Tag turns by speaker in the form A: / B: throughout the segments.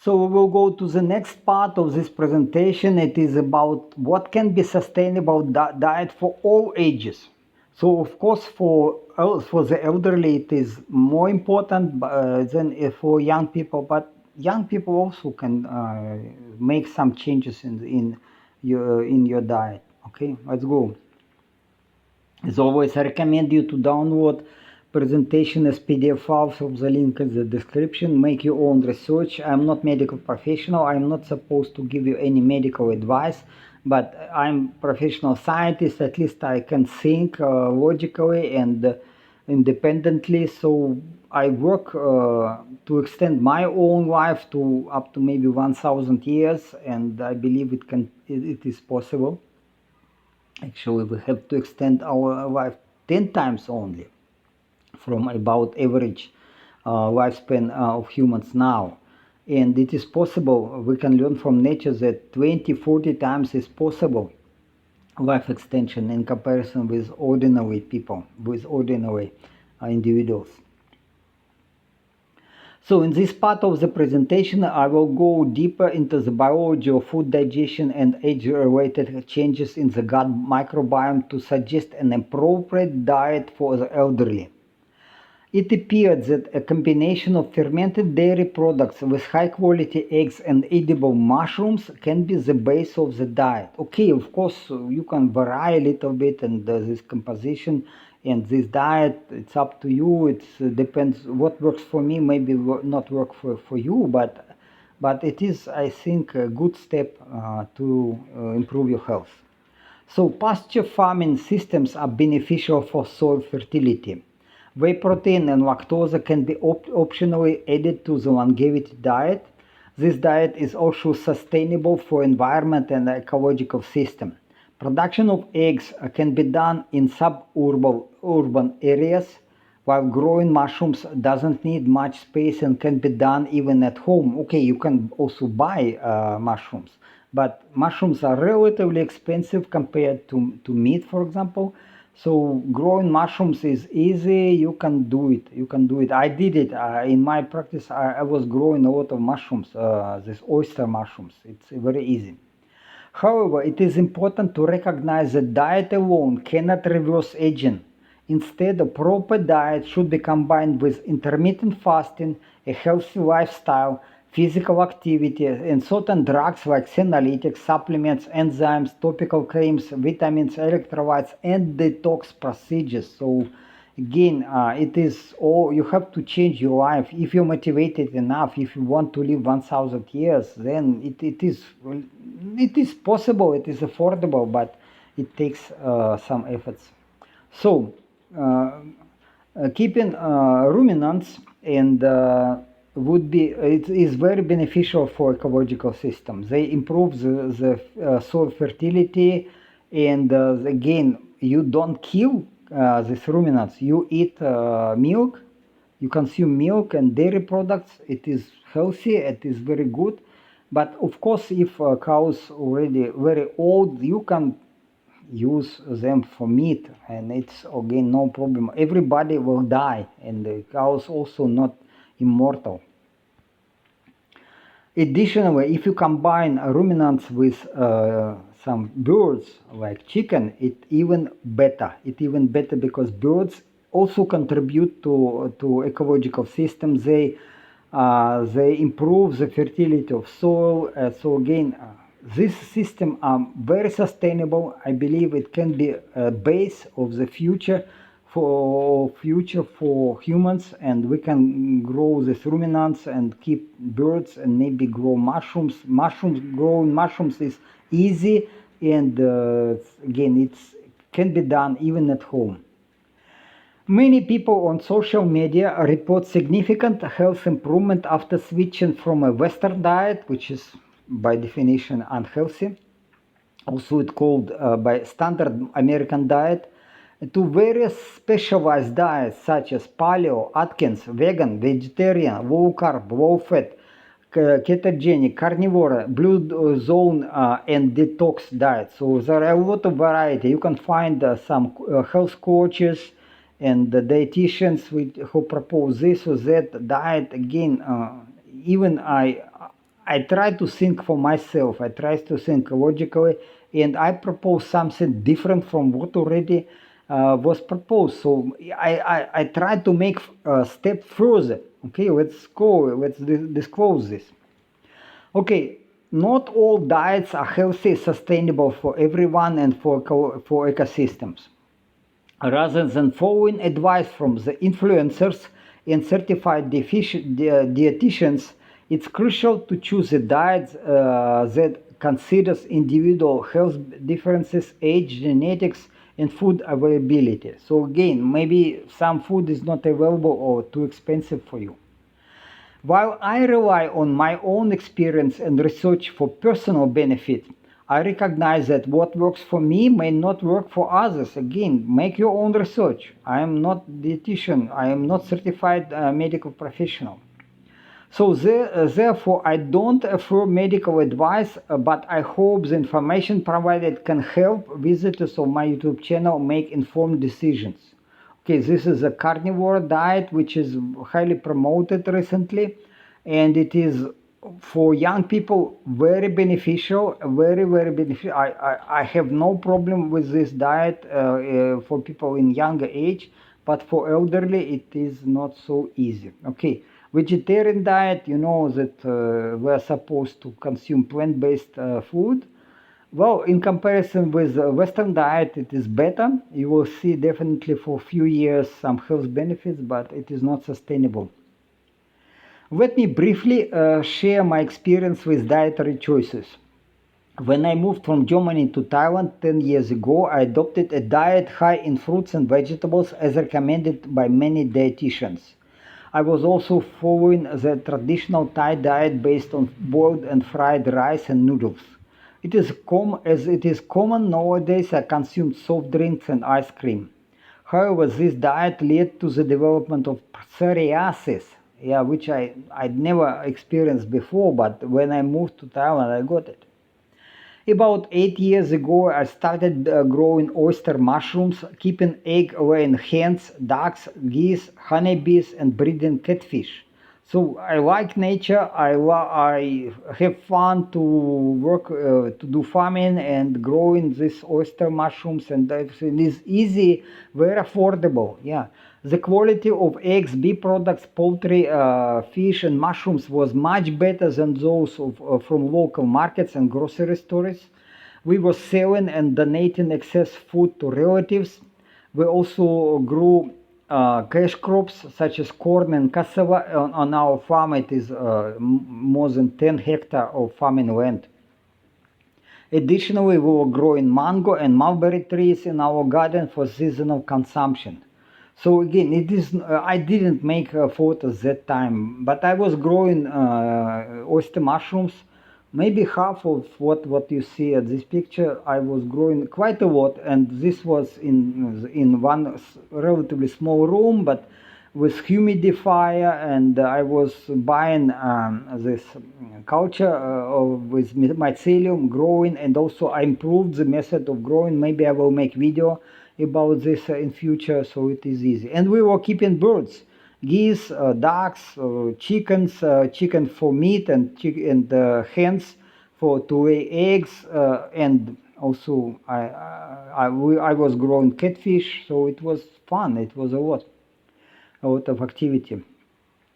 A: So we will go to the next part of this presentation. It is about what can be sustainable diet for all ages. So of course for the elderly it is more important than for young people, but young people also can make some changes in your diet. Okay, let's go. As always, I recommend you to download presentation as PDF files from the link in the description. Make your own research. I'm not medical professional. I'm not supposed to give you any medical advice, but I'm professional scientist. At least I can think logically and independently. So I work to extend my own life to up to maybe 1,000 years, and I believe it is possible. Actually, we have to extend our life 10 times only from about average lifespan of humans now. And it is possible, we can learn from nature that 20, 40 times is possible life extension in comparison with ordinary people, with ordinary individuals. So in this part of the presentation, I will go deeper into the biology of food digestion and age-related changes in the gut microbiome to suggest an appropriate diet for the elderly. It appeared that a combination of fermented dairy products with high-quality eggs and edible mushrooms can be the base of the diet. Okay, of course, you can vary a little bit in this composition and this diet. It's up to you. It depends what works for me, maybe not work for you, but it is, I think, a good step to improve your health. So pasture farming systems are beneficial for soil fertility. Whey protein and lactose can be optionally added to the longevity diet. This diet is also sustainable for environment and ecological system. Production of eggs can be done in suburban areas, while growing mushrooms doesn't need much space and can be done even at home. Okay, you can also buy mushrooms, but mushrooms are relatively expensive compared to meat, for example. So growing mushrooms is easy. You can do it. I did it in my practice. I was growing a lot of mushrooms, these oyster mushrooms. It's very easy. However, it is important to recognize that diet alone cannot reverse aging. Instead, a proper diet should be combined with intermittent fasting, a healthy lifestyle, physical activity, and certain drugs like senolytics, supplements, enzymes, topical creams, vitamins, electrolytes, and detox procedures. So again, it is all, you have to change your life. If you're motivated enough, if you want to live 1,000 years, then it is possible, it is affordable, but it takes some efforts. So keeping ruminants and it is very beneficial for ecological systems. They improve the soil fertility, and again, you don't kill these ruminants. You eat milk, you consume milk and dairy products. It is healthy, it is very good. But of course, if cows already very old, you can use them for meat, and it's again no problem. Everybody will die, and the cows also not immortal. Additionally, if you combine ruminants with some birds like chicken, it even better because birds also contribute to ecological systems. They improve the fertility of soil. So again, this system are very sustainable. I believe it can be a base of the future for humans, and we can grow these ruminants and keep birds and maybe grow mushrooms. Growing mushrooms is easy, and again, it can be done even at home. Many people on social media report significant health improvement after switching from a Western diet, which is by definition unhealthy. Also it's called by standard American diet, to various specialized diets such as paleo, Atkins, vegan, vegetarian, low carb, low fat, ketogenic, carnivore, blue zone, and detox diets. So there are a lot of variety. You can find some health coaches and the dietitians who propose this or that diet. Again, even I try to think for myself. I try to think logically, and I propose something different from what already was proposed. So I try to make a step further. Okay, let's go. Let's disclose this. Okay, not all diets are healthy, sustainable for everyone and for ecosystems. Rather than following advice from the influencers and certified dietitians, it's crucial to choose a diet that considers individual health differences, age, genetics, and food availability. So again, maybe some food is not available or too expensive for you. While I rely on my own experience and research for personal benefit, I recognize that what works for me may not work for others. Again, make your own research. I am not a dietitian. I am not certified medical professional. So therefore, I don't offer medical advice, but I hope the information provided can help visitors of my YouTube channel make informed decisions. Okay, this is a carnivore diet which is highly promoted recently, and it is for young people very beneficial, very beneficial. I have no problem with this diet for people in younger age, but for elderly it is not so easy. Okay, vegetarian diet, you know that we're supposed to consume plant-based food. Well, in comparison with Western diet, it is better. You will see definitely for a few years some health benefits, but it is not sustainable. Let me briefly share my experience with dietary choices. When I moved from Germany to Thailand 10 years ago, I adopted a diet high in fruits and vegetables as recommended by many dietitians. I was also following the traditional Thai diet based on boiled and fried rice and noodles. As it is common nowadays, I consumed soft drinks and ice cream. However, this diet led to the development of psoriasis, which I'd never experienced before, but when I moved to Thailand, I got it. About 8 years ago, I started growing oyster mushrooms, keeping egg-laying hens, ducks, geese, honeybees, and breeding catfish. So I like nature. I have fun to work to do farming and growing these oyster mushrooms, and it is easy, very affordable. Yeah, the quality of eggs, bee products, poultry, fish, and mushrooms was much better than those from local markets and grocery stores. We were selling and donating excess food to relatives. We also grew cash crops such as corn and cassava. On our farm, it is more than 10 hectares of farming land. Additionally, we were growing mango and mulberry trees in our garden for seasonal consumption. So again, it is I didn't make photos that time, but I was growing oyster mushrooms. Maybe half of what you see at this picture, I was growing quite a lot, and this was in one relatively small room, but with humidifier, and I was buying this culture with mycelium growing, and also I improved the method of growing. Maybe I will make video about this in future, so it is easy. And we were keeping birds, geese, ducks, chickens, chicken for meat, and hens to lay eggs, and also I was growing catfish, so it was fun. It was a lot of activity.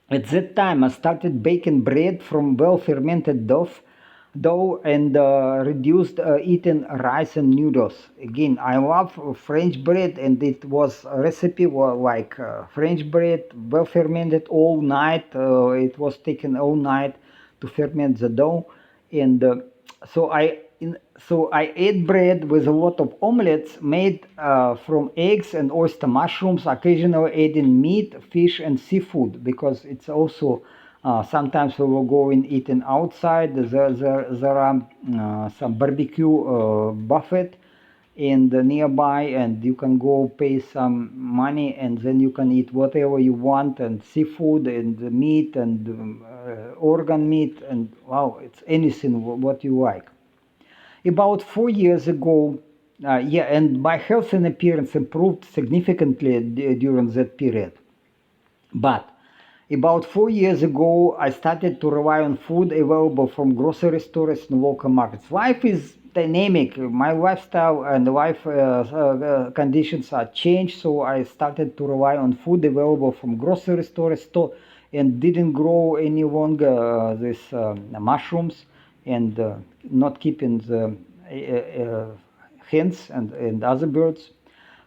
A: At that time, I started baking bread from well-fermented dough and reduced eating rice and noodles. Again, I love French bread, and it was a recipe like French bread, well fermented all night. It was taken all night to ferment the dough, and so I ate bread with a lot of omelets made from eggs and oyster mushrooms, occasionally adding meat, fish, and seafood, because it's also sometimes we will go and eating outside. There are some barbecue buffet in the nearby, and you can go pay some money, and then you can eat whatever you want, and seafood and meat and organ meat, and wow, it's anything what you like. About 4 years ago, and my health and appearance improved significantly during that period. But About 4 years ago, I started to rely on food available from grocery stores and local markets. Life is dynamic. My lifestyle and life conditions are changed, so I started to rely on food available from grocery stores and didn't grow any longer these mushrooms and not keeping the hens and other birds.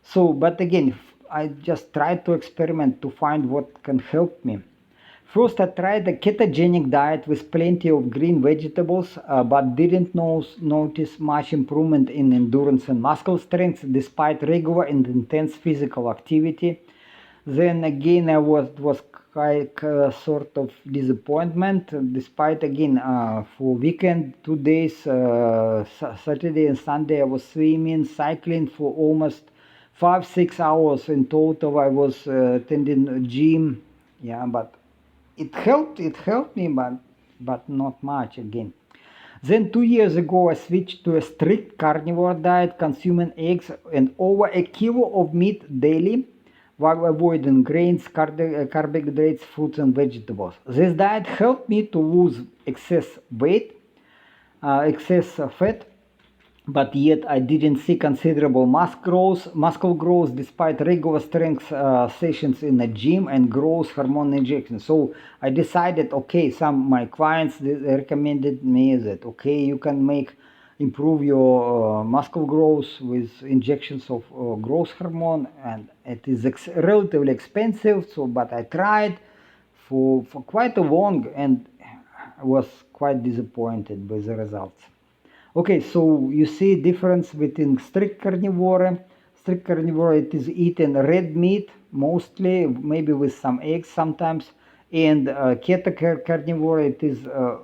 A: So, but again, I just tried to experiment to find what can help me. First, I tried a ketogenic diet with plenty of green vegetables, but didn't notice much improvement in endurance and muscle strength despite regular and intense physical activity. Then again, I was quite sort of disappointment. Despite again, for weekend 2 days, Saturday and Sunday, I was swimming, cycling for almost 5-6 hours in total. I was attending a gym, yeah, but it helped me, but not much again. Then 2 years ago, I switched to a strict carnivore diet, consuming eggs and over a kilo of meat daily, while avoiding grains, carbohydrates, fruits, and vegetables. This diet helped me to lose excess weight, excess fat, but yet I didn't see considerable muscle growth despite regular strength sessions in the gym and growth hormone injections. So I decided, okay, my clients recommended me that, okay, you can improve your muscle growth with injections of growth hormone, and it is relatively expensive. So, but I tried for quite a long, and I was quite disappointed with the results. Okay, so you see difference between strict carnivore. Strict carnivore, it is eating red meat mostly, maybe with some eggs sometimes. And keto carnivore, it is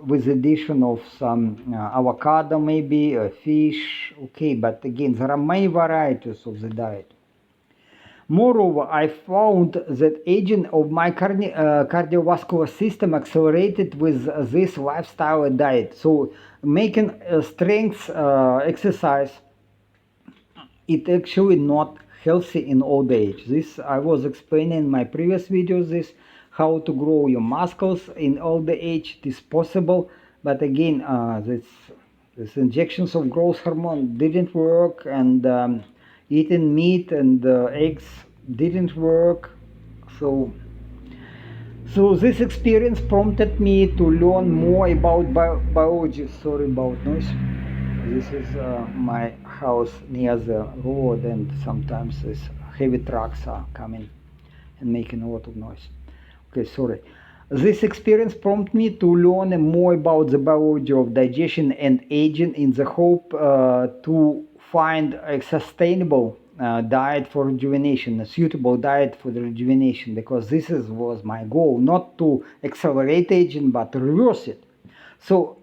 A: with addition of some avocado, maybe fish. Okay, but again, there are many varieties of the diet. Moreover, I found that aging of my cardiovascular system accelerated with this lifestyle diet. So making strength exercise, it actually not healthy in old age. This I was explaining in my previous videos, this how to grow your muscles in old age. It is possible, but again, this injections of growth hormone didn't work, and eating meat and eggs didn't work. So this experience prompted me to learn more about biology. Sorry about noise. This is my house near the road, and sometimes these heavy trucks are coming and making a lot of noise. Okay, sorry. This experience prompted me to learn more about the biology of digestion and aging in the hope to find a sustainable diet for rejuvenation, a suitable diet for the rejuvenation, because this was my goal, not to accelerate aging, but to reverse it. So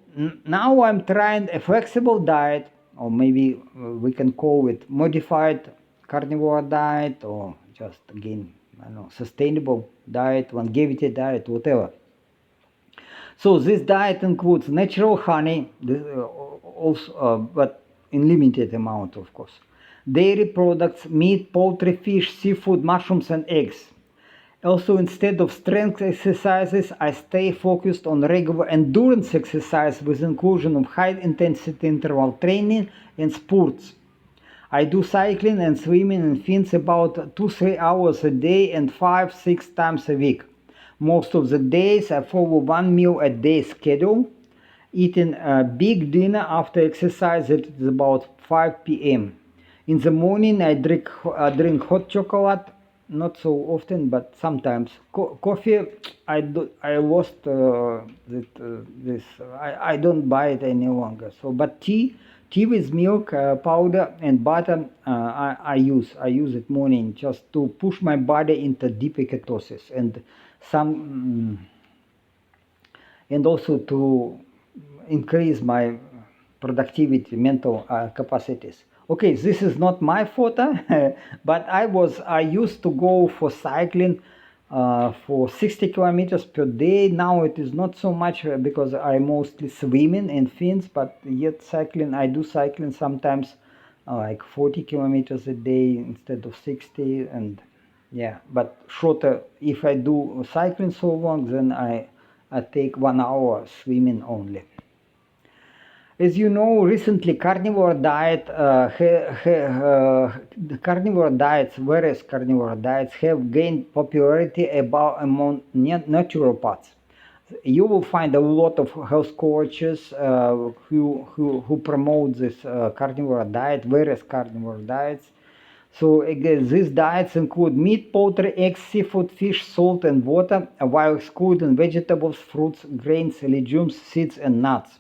A: now I'm trying a flexible diet, or maybe we can call it modified carnivore diet, or just again, I don't know, sustainable diet, longevity diet, whatever. So this diet includes natural honey, also, but in limited amount, of course. Dairy products, meat, poultry, fish, seafood, mushrooms, and eggs. Also, instead of strength exercises, I stay focused on regular endurance exercise with inclusion of high-intensity interval training and sports. I do cycling and swimming in fins about 2-3 hours a day and 5-6 times a week. Most of the days I follow 1 meal a day schedule, eating a big dinner after exercise at about 5 p.m. In the morning I drink hot chocolate, not so often, but sometimes. Coffee, I lost this. I don't buy it any longer. So, but tea with milk powder and butter, I use it morning just to push my body into deeper ketosis, and and also to increase my productivity, mental capacities. Okay, this is not my photo, but I used to go for cycling for 60 kilometers per day. Now it is not so much because I mostly swimming in fins, but yet cycling, I do cycling sometimes like 40 kilometers a day instead of 60, and Yeah, but shorter. If I do cycling so long, then I take 1 hour swimming only. As you know, recently carnivore diet, carnivore diets, various carnivore diets have gained popularity among naturopaths. You will find a lot of health coaches who promote this carnivore diet, various carnivore diets. So again, these diets include meat, poultry, eggs, seafood, fish, salt, and water, while excluding vegetables, fruits, grains, legumes, seeds, and nuts.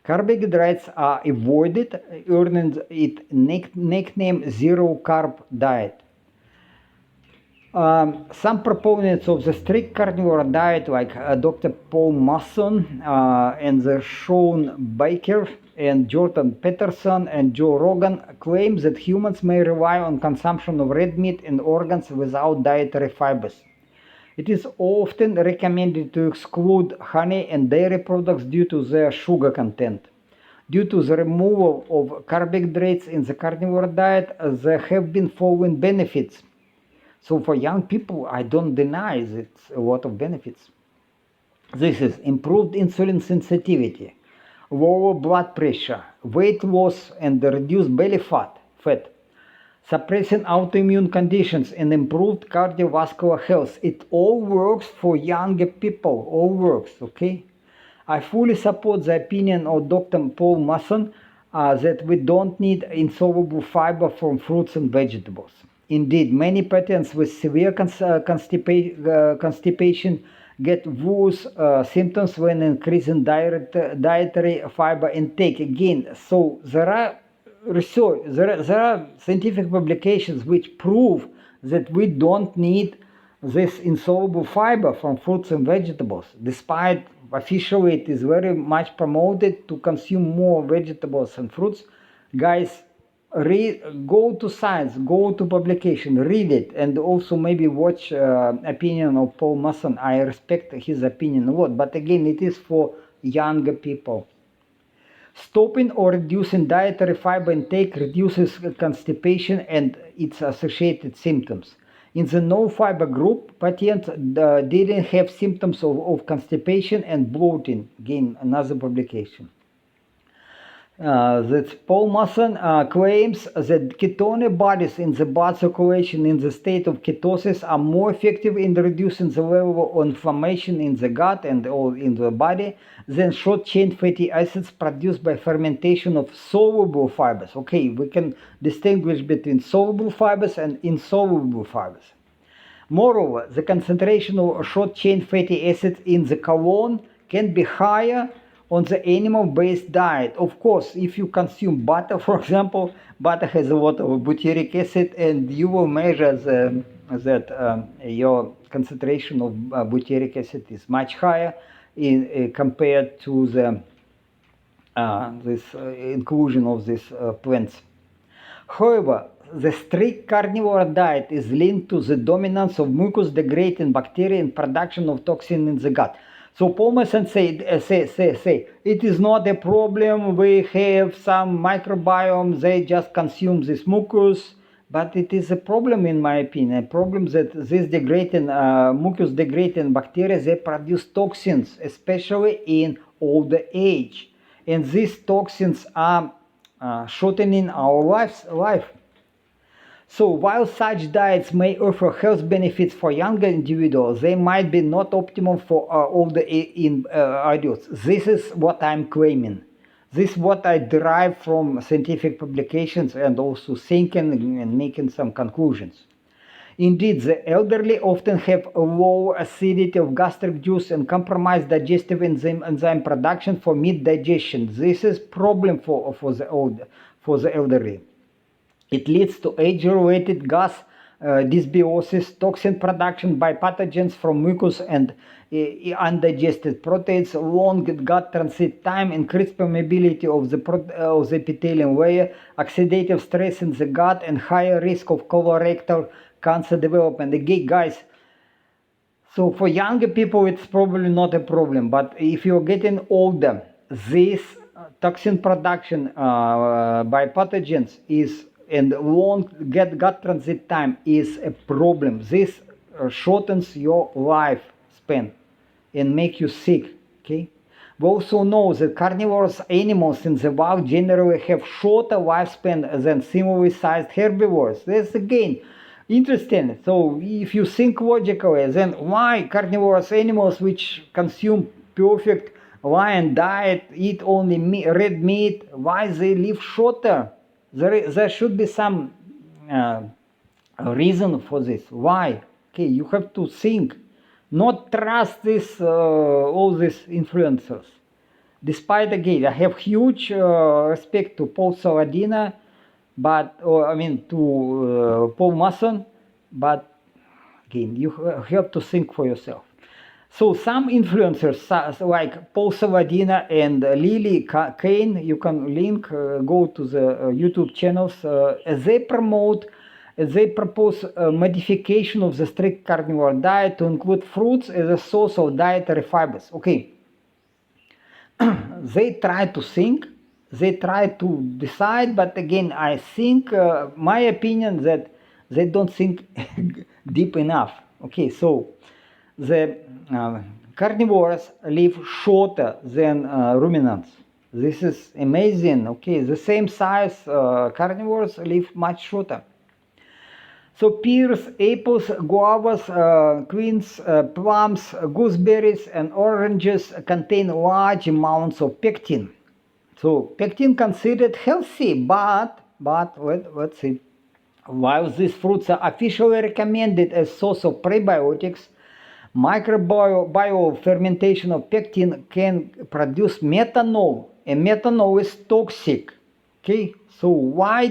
A: Carbohydrates are avoided, earning it nickname zero carb diet. Some proponents of the strict carnivore diet, like Dr. Paul Mason and the Sean Baker and Jordan Peterson and Joe Rogan, claim that humans may rely on consumption of red meat and organs without dietary fibers. It is often recommended to exclude honey and dairy products due to their sugar content. Due to the removal of carbohydrates in the carnivore diet, there have been following benefits. So for young people, I don't deny it's a lot of benefits. This is improved insulin sensitivity, lower blood pressure, weight loss and reduced belly fat, suppressing autoimmune conditions and improved cardiovascular health. It all works for younger people, all works, okay? I fully support the opinion of Dr. Paul Mason that we don't need insoluble fiber from fruits and vegetables. Indeed, many patients with severe constipation get worse symptoms when increasing dietary fiber intake. Again, so there are research, there are scientific publications which prove that we don't need this insoluble fiber from fruits and vegetables, despite officially it is very much promoted to consume more vegetables and fruits. Guys, go to science, go to publication, read it, and also maybe watch opinion of Paul Mason. I respect his opinion a lot, but again, it is for younger people. Stopping or reducing dietary fiber intake reduces constipation and its associated symptoms. In the no-fiber group, patients didn't have symptoms of constipation and bloating. Again, another publication. That Paul Mason claims that ketone bodies in the blood circulation in the state of ketosis are more effective in reducing the level of inflammation in the gut and all in the body than short-chain fatty acids produced by fermentation of soluble fibers. Okay, we can distinguish between soluble fibers and insoluble fibers. Moreover, the concentration of short-chain fatty acids in the colon can be higher on the animal-based diet. Of course, if you consume butter, for example, butter has a lot of butyric acid, and you will measure that your concentration of butyric acid is much higher compared to the inclusion of these plants. However, the strict carnivore diet is linked to the dominance of mucus-degrading bacteria and production of toxin in the gut. So Paul Mason say, it is not a problem. We have some microbiome. They just consume this mucus, but it is a problem, in my opinion. A problem that this degrading mucus-degrading bacteria, they produce toxins, especially in older age, and these toxins are shortening our life. So while such diets may offer health benefits for younger individuals, they might be not optimal for older adults. This is what I'm claiming. This is what I derive from scientific publications and also thinking and making some conclusions. Indeed, the elderly often have a low acidity of gastric juice and compromised digestive enzyme production for meat digestion. This is a problem for the elderly. It leads to age-related gas dysbiosis, toxin production by pathogens from mucus and undigested proteins, long gut transit time, increased permeability of the epithelium layer, oxidative stress in the gut, and higher risk of colorectal cancer development. Again, guys, so for younger people, it's probably not a problem, but if you're getting older, this toxin production by pathogens is and long gut transit time is a problem. This shortens your lifespan and make you sick. Okay. We also know that carnivorous animals in the wild generally have shorter lifespan than similarly sized herbivores. That's again interesting. So if you think logically, then why carnivorous animals which consume perfect lion diet, eat only red meat, why they live shorter? There should be some reason for this. Why? Okay, you have to think, not trust this all these influencers. Despite again, I have huge respect to Paul Saladino, but to Paul Mason, but again, you have to think for yourself. So some influencers like Paul Saladino and Lily Kane, you can link, go to the YouTube channels, they propose a modification of the strict carnivore diet to include fruits as a source of dietary fibers. Okay, they try to think, they try to decide, but again, I think, my opinion, that they don't think deep enough. Okay, so the carnivores live shorter than ruminants. This is amazing. Okay, the same size carnivores live much shorter. So pears, apples, guavas, quince, plums, gooseberries, and oranges contain large amounts of pectin. So pectin considered healthy, but let's see. While these fruits are officially recommended as source of prebiotics, microbial fermentation of pectin can produce methanol, and methanol is toxic. Okay, so why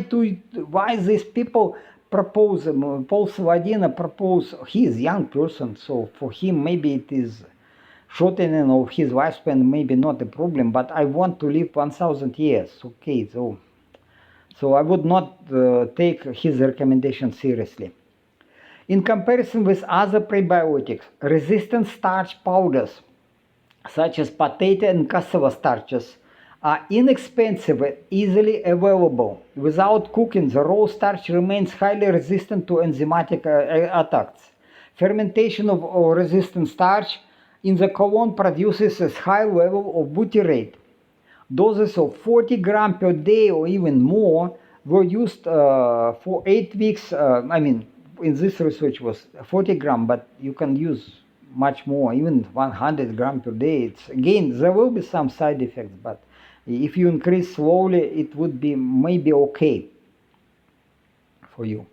A: these people propose, Paul Saladino propose, he is young person, so for him maybe it is shortening of his lifespan, maybe not a problem, but I want to live 1,000 years. Okay, so I would not take his recommendation seriously. In comparison with other prebiotics, resistant starch powders, such as potato and cassava starches, are inexpensive and easily available. Without cooking, the raw starch remains highly resistant to enzymatic attacks. Fermentation of resistant starch in the colon produces a high level of butyrate. Doses of 40 grams per day or even more were used for 8 weeks. In this research was 40 grams, but you can use much more, even 100 grams per day. Again, there will be some side effects, but if you increase slowly, it would be maybe okay for you.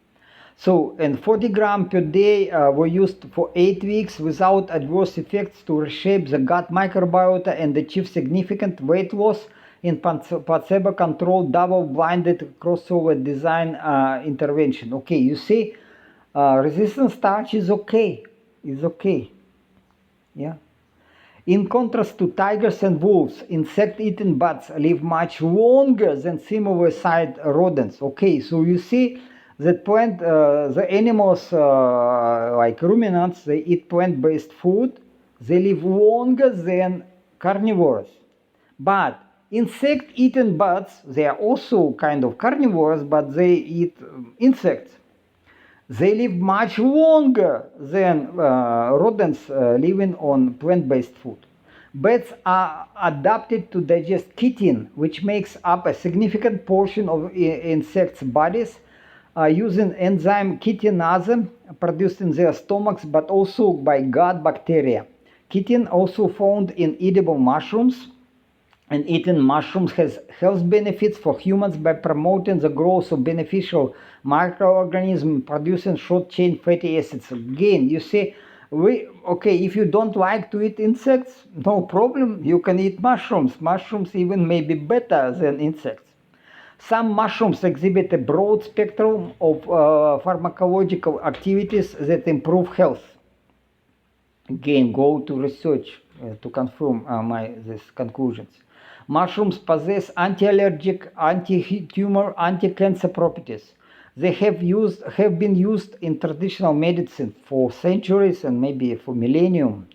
A: So, and 40 grams per day were used for 8 weeks without adverse effects to reshape the gut microbiota and achieve significant weight loss in placebo-controlled double-blinded crossover design intervention. Okay, you see, resistant starch is okay. It's okay. Yeah. In contrast to tigers and wolves, insect-eating bats live much longer than similar-sized rodents. Okay, so you see that the animals like ruminants, they eat plant-based food. They live longer than carnivores. But insect-eating bats, they are also kind of carnivores, but they eat insects. They live much longer than rodents living on plant-based food. Bats are adapted to digest chitin, which makes up a significant portion of insects' bodies, using enzyme chitinase produced in their stomachs, but also by gut bacteria. Chitin also found in edible mushrooms, and eating mushrooms has health benefits for humans by promoting the growth of beneficial microorganisms producing short-chain fatty acids. Again, you see, if you don't like to eat insects, no problem, you can eat mushrooms. Mushrooms even may be better than insects. Some mushrooms exhibit a broad spectrum of pharmacological activities that improve health. Again, go to research to confirm these conclusions. Mushrooms possess anti-allergic, anti-tumor, anti-cancer properties. They have been used in traditional medicine for centuries and maybe for millennium.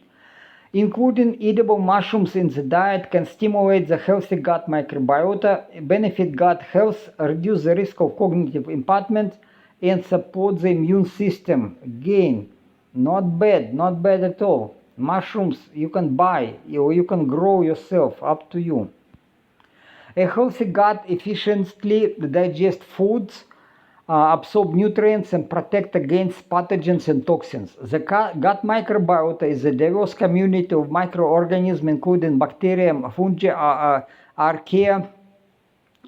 A: Including edible mushrooms in the diet can stimulate the healthy gut microbiota, benefit gut health, reduce the risk of cognitive impairment, and support the immune system. Again, not bad at all. Mushrooms you can buy or you can grow yourself, up to you. A healthy gut efficiently digests foods, absorb nutrients, and protect against pathogens and toxins. The gut microbiota is a diverse community of microorganisms, including bacteria, fungi, archaea,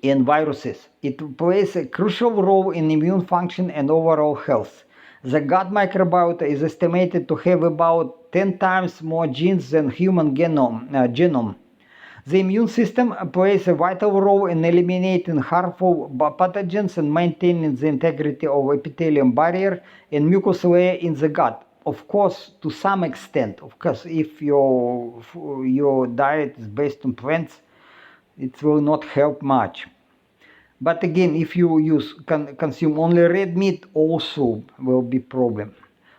A: and viruses. It plays a crucial role in immune function and overall health. The gut microbiota is estimated to have about 10 times more genes than human genome. The immune system plays a vital role in eliminating harmful pathogens and maintaining the integrity of epithelium barrier and mucous layer in the gut. Of course, to some extent. Of course, if your diet is based on plants, it will not help much. But again, if you consume only red meat, also will be problem.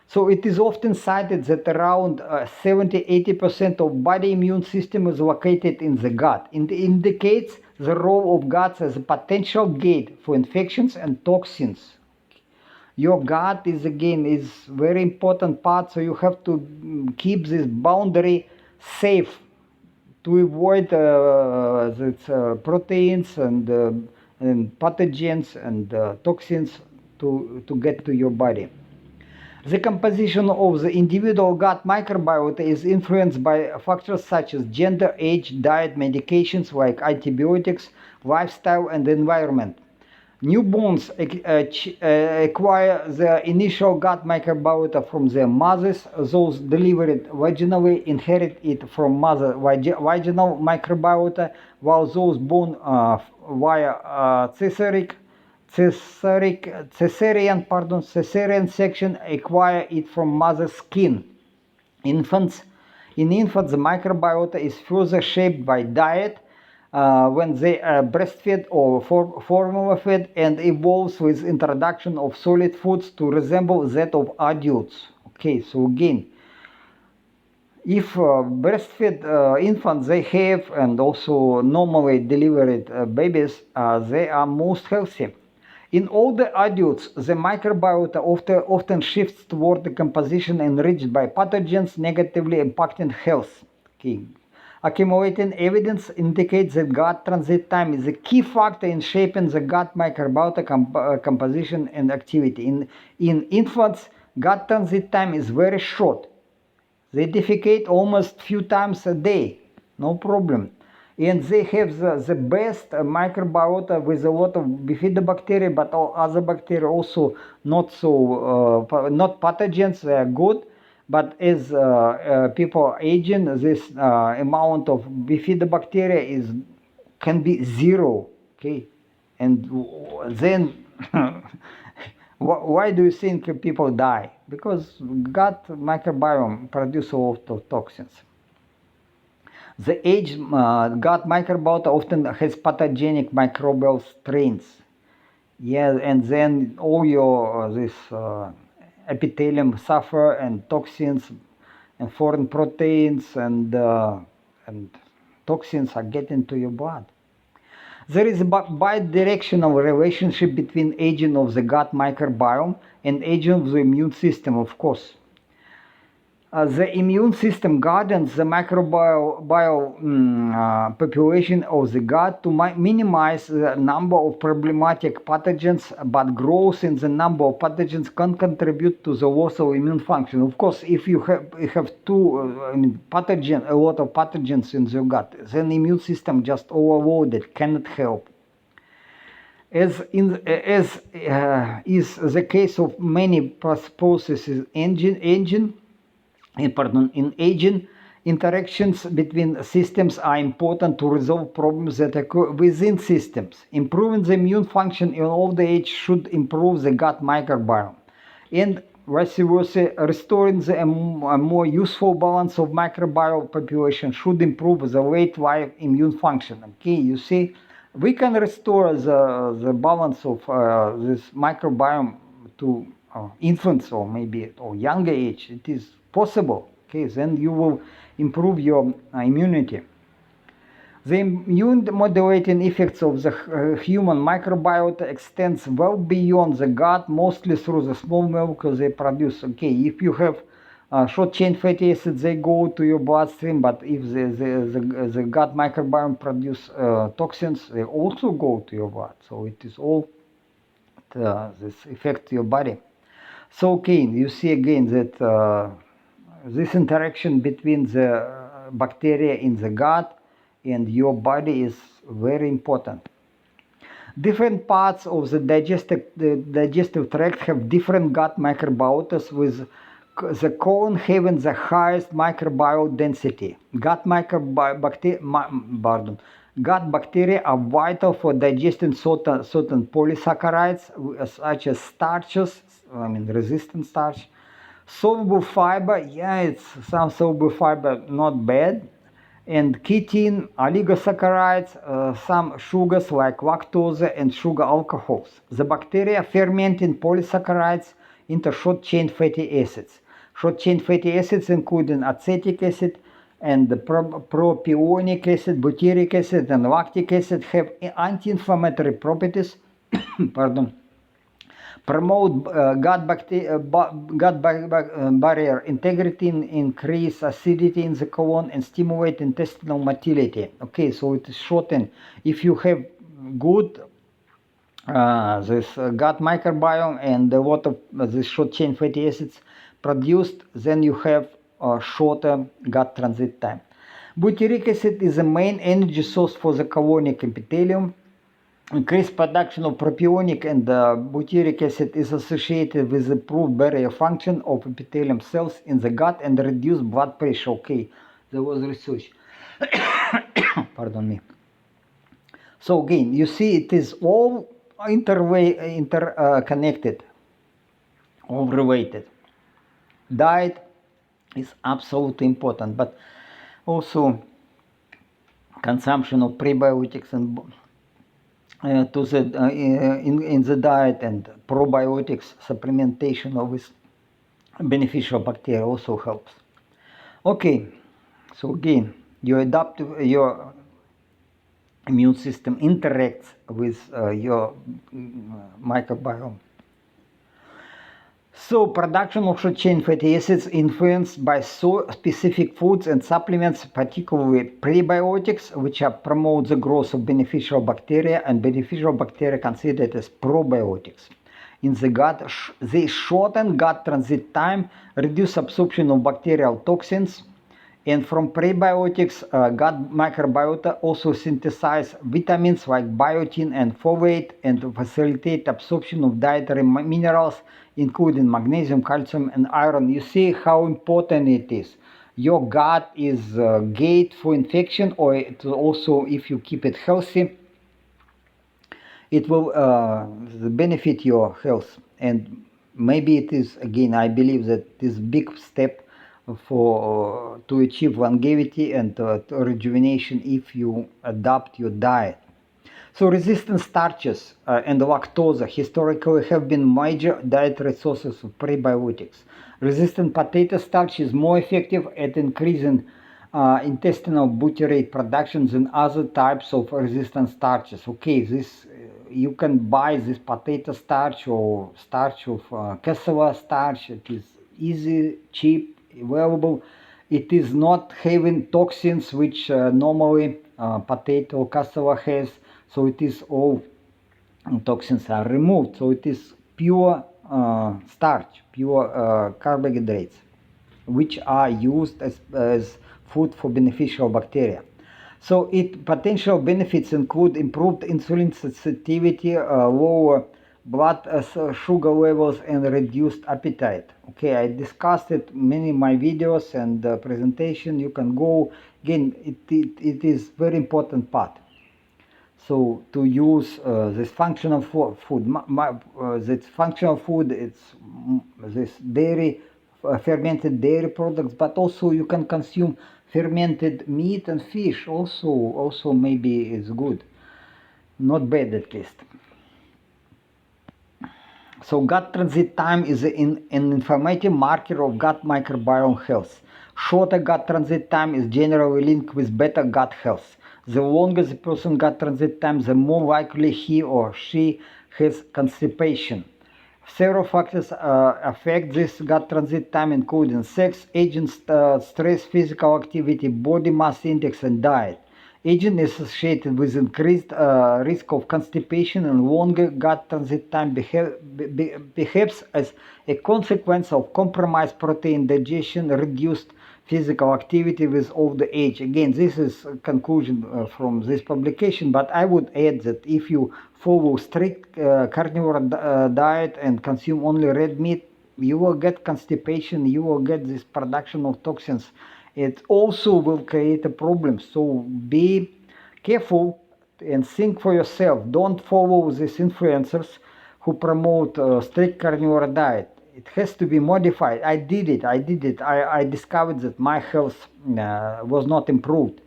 A: So it is often cited that around 70-80% of body immune system is located in the gut. It indicates the role of gut as a potential gate for infections and toxins. Your gut is very important part, so you have to keep this boundary safe to avoid proteins and pathogens and toxins to get to your body. The composition of the individual gut microbiota is influenced by factors such as gender, age, diet, medications like antibiotics, lifestyle, and environment. Newborns acquire the initial gut microbiota from their mothers. Those delivered vaginally inherit it from mother vaginal microbiota, while those born via cesarean section acquire it from mother's skin. In infants, the microbiota is further shaped by diet when they are breastfed or formula fed, and evolves with introduction of solid foods to resemble that of adults. Okay, so again, if breastfed infants they have, and also normally delivered babies, they are most healthy. In older adults, the microbiota often shifts toward the composition enriched by pathogens, negatively impacting health. Okay. Accumulating evidence indicates that gut transit time is a key factor in shaping the gut microbiota composition and activity. In infants, gut transit time is very short. They defecate almost few times a day, no problem. And they have the best microbiota with a lot of bifidobacteria, but all other bacteria also not pathogens, they are good. But as people are aging, this amount of bifidobacteria can be zero, okay? And then why do you think people die? Because gut microbiome produces a lot of toxins. The aged gut microbiota often has pathogenic microbial strains. Yeah, and then all your epithelium suffer, and toxins and foreign proteins and toxins are getting to your blood. There is a bi-directional relationship between aging of the gut microbiome and aging of the immune system, of course. The immune system governs the microbial population of the gut to minimize the number of problematic pathogens, but growth in the number of pathogens can contribute to the loss of immune function. Of course, if you have a lot of pathogens in the gut, then the immune system just overloaded, cannot help. As is the case of many processes in aging, interactions between systems are important to resolve problems that occur within systems. Improving the immune function in old age should improve the gut microbiome. And vice versa, restoring a more useful balance of microbiome population should improve the late life immune function. Okay, you see, we can restore the balance of this microbiome to infants or maybe or younger age. It is possible. Okay, then you will improve your immunity. The immune modulating effects of the human microbiota extends well beyond the gut, mostly through the small molecules they produce. Okay, if you have short chain fatty acids, they go to your bloodstream, but if the gut microbiome produce toxins, they also go to your blood. So it is all this affects your body. So okay, you see again that this interaction between the bacteria in the gut and your body is very important. Different parts of the digestive tract have different gut microbiotas, with the colon having the highest microbial density. Gut bacteria are vital for digesting certain polysaccharides, such as starches, resistant starch. Soluble fiber, it's some soluble fiber, not bad. And chitin, oligosaccharides, some sugars like lactose and sugar alcohols. The bacteria fermenting polysaccharides into short-chain fatty acids. Short-chain fatty acids, including acetic acid and the propionic acid, butyric acid, and lactic acid, have anti-inflammatory properties. Pardon. Promote gut barrier integrity, increase acidity in the colon, and stimulate intestinal motility. Okay, so it is shortened. If you have good this gut microbiome and a lot of these short chain fatty acids produced, then you have a shorter gut transit time. Butyric acid is the main energy source for the colonic epithelium. Increased production of propionic and butyric acid is associated with improved barrier function of epithelium cells in the gut and reduced blood pressure. Okay, there was research. Pardon me. So again, you see it is all interconnected, all related. Diet is absolutely important, but also consumption of prebiotics and in the diet, and probiotics supplementation with beneficial bacteria also helps. Okay, so again, your immune system interacts with your microbiome. So production of short-chain fatty acids influenced by specific foods and supplements, particularly prebiotics, which promote the growth of beneficial bacteria, and beneficial bacteria considered as probiotics. In the gut, they shorten gut transit time, reduce absorption of bacterial toxins, and from prebiotics, gut microbiota also synthesize vitamins like biotin and folate and facilitate absorption of dietary minerals, including magnesium, calcium, and iron. You see how important it is. Your gut is a gate for infection, or it also, if you keep it healthy, it will benefit your health. And maybe it is, again, I believe that this big step for to achieve longevity and rejuvenation if you adapt your diet. So resistant starches and lactose historically have been major dietary sources of prebiotics. Resistant potato starch is more effective at increasing intestinal butyrate production than other types of resistant starches. Okay, this you can buy this potato starch or starch of cassava starch. It is easy, cheap, available. It is not having toxins which normally potato or cassava has, so it is all toxins are removed. So it is pure starch, pure carbohydrates, which are used as food for beneficial bacteria. So its potential benefits include improved insulin sensitivity, lower blood sugar levels, and reduced appetite. Okay, I discussed it many in my videos and presentation. You can go again. It is very important part. So to use this functional food, this functional food, it's this dairy, fermented dairy products, but also you can consume fermented meat and fish. Also maybe is good, not bad at least. So gut transit time is an informative marker of gut microbiome health. Shorter gut transit time is generally linked with better gut health. The longer the person gut transit time, the more likely he or she has constipation. Several factors affect this gut transit time, including sex, aging, stress, physical activity, body mass index, and diet. Aging is associated with increased risk of constipation, and longer gut transit time behaves as a consequence of compromised protein digestion, reduced physical activity with older age. Again, this is a conclusion from this publication, but I would add that if you follow strict carnivore diet and consume only red meat, you will get constipation, you will get this production of toxins. It also will create a problem. So be careful and think for yourself. Don't follow these influencers who promote strict carnivore diet. It has to be modified. I did it. I discovered that my health was not improved.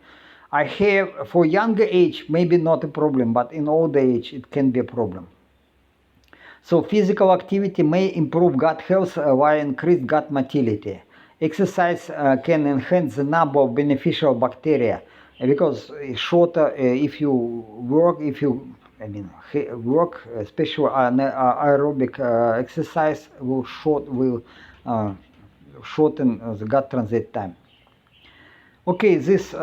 A: I have, for younger age, maybe not a problem, but in older age, it can be a problem. So physical activity may improve gut health while increase gut motility. Exercise can enhance the number of beneficial bacteria because shorter if you work, work, especially aerobic exercise will shorten the gut transit time. Okay, this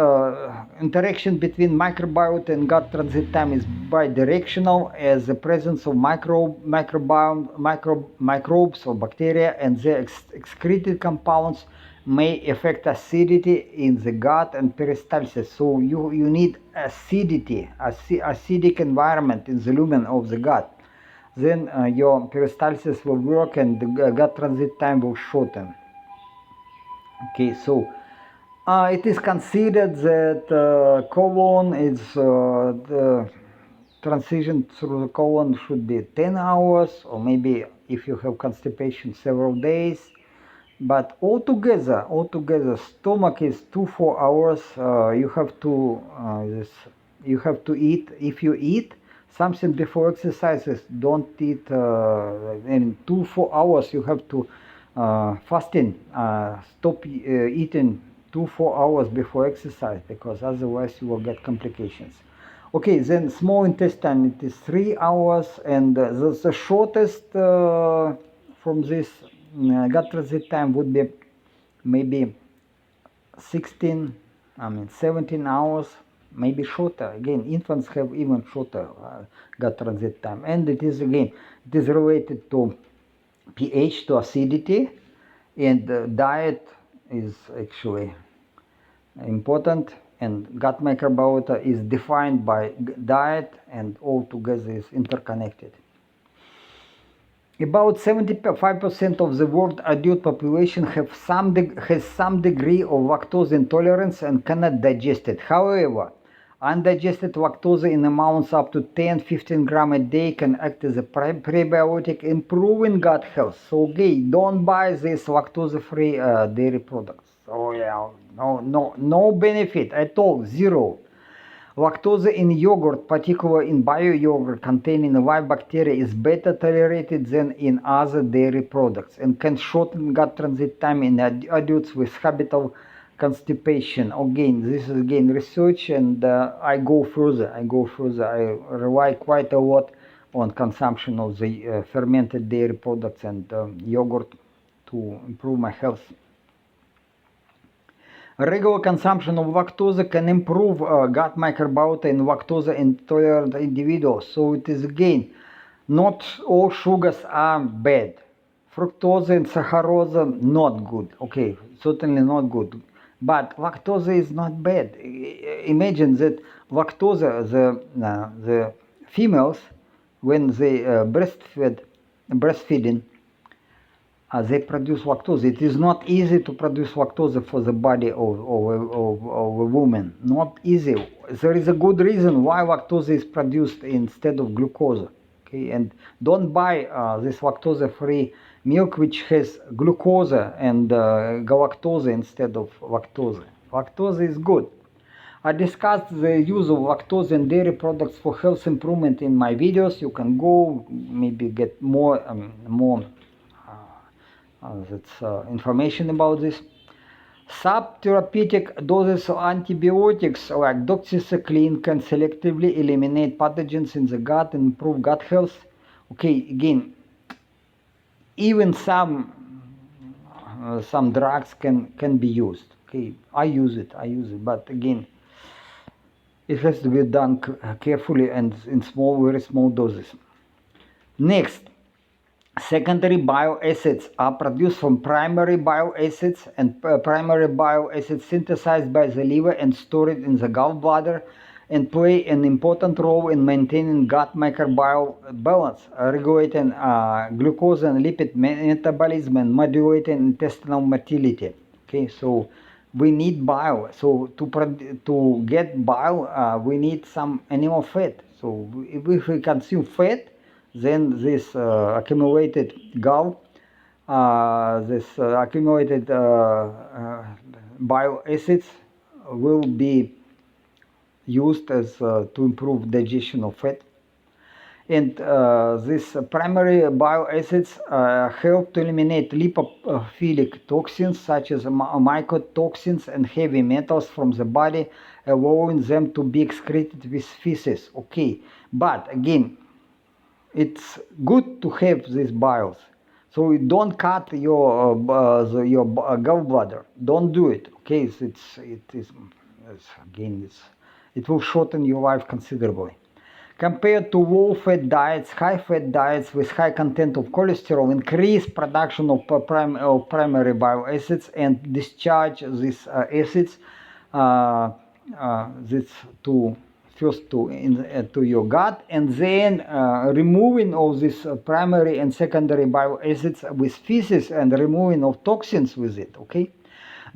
A: interaction between microbiota and gut transit time is bidirectional, as the presence of microbes or bacteria and their excreted compounds may affect acidity in the gut and peristalsis. So you need acidity, acidic environment in the lumen of the gut. Then your peristalsis will work and the gut transit time will shorten. Okay, so it is considered that colon is the transition through the colon should be 10 hours, or maybe if you have constipation, several days. But altogether, stomach is 2-4 hours. You have to eat. If you eat something before exercises, don't eat. In 2-4 hours, you have to fasting. Stop eating 2-4 hours before exercise, because otherwise you will get complications. Okay, then small intestine, it is 3 hours, and the shortest from this gut transit time would be maybe 17 hours, maybe shorter. Again, infants have even shorter gut transit time, and it is related to pH, to acidity, and diet is actually important, and gut microbiota is defined by diet, and all together is interconnected. About 75% of the world adult population has some degree of lactose intolerance and cannot digest it. However, undigested lactose in amounts up to 10-15 grams a day can act as a prebiotic, improving gut health. So again, don't buy these lactose-free dairy products. Oh yeah, no benefit at all, zero. Lactose in yogurt, particularly in bio yogurt containing live bacteria, is better tolerated than in other dairy products and can shorten gut transit time in adults with habitual constipation. Again, this is research, and I go further. I rely quite a lot on consumption of the fermented dairy products and yogurt to improve my health. Regular consumption of lactose can improve gut microbiota in lactose intolerant individuals. So it is again, not all sugars are bad. Fructose and saccharose, not good. Okay, certainly not good. But lactose is not bad. Imagine that lactose, the females, when they breastfeeding, they produce lactose. It is not easy to produce lactose for the body of a woman. Not easy. There is a good reason why lactose is produced instead of glucose. Okay, and don't buy this lactose-free milk which has glucose and galactose instead of lactose. Lactose is good. I discussed the use of lactose in dairy products for health improvement in my videos. You can go maybe get more information about this. Subtherapeutic doses of antibiotics like doxycycline can selectively eliminate pathogens in the gut and improve gut health. Okay, again, even some drugs can be used. Okay, I use it, but again, it has to be done carefully and in very small doses. Next, secondary bioacids are produced from primary bioacids, and primary bioacids synthesized by the liver and stored in the gallbladder and play an important role in maintaining gut microbiome balance, regulating glucose and lipid metabolism, and modulating intestinal motility. Okay, so we need bile. So to get bile, we need some animal fat. So if we consume fat, then this accumulated gall, this accumulated bile acids will be used as to improve digestion of fat. And these primary bile acids help to eliminate lipophilic toxins such as mycotoxins and heavy metals from the body, allowing them to be excreted with feces. Okay, but again, it's good to have these biles. So you don't cut your gallbladder. Don't do it. Okay, it will shorten your life considerably. Compared to low-fat diets, high-fat diets with high content of cholesterol increase production of primary bile acids and discharge these acids to your gut, and then removing of these primary and secondary bile acids with feces and removing of toxins with it. Okay.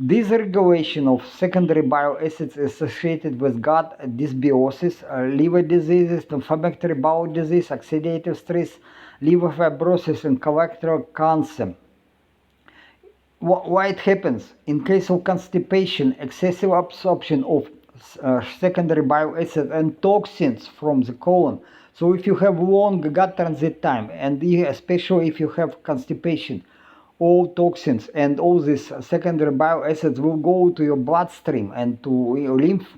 A: Dysregulation of secondary bile acids is associated with gut dysbiosis, liver diseases, inflammatory bowel disease, oxidative stress, liver fibrosis, and colorectal cancer. Why it happens? In case of constipation, excessive absorption of secondary bile acids and toxins from the colon. So if you have long gut transit time, and especially if you have constipation, all toxins and all these secondary bile acids will go to your bloodstream and to your lymph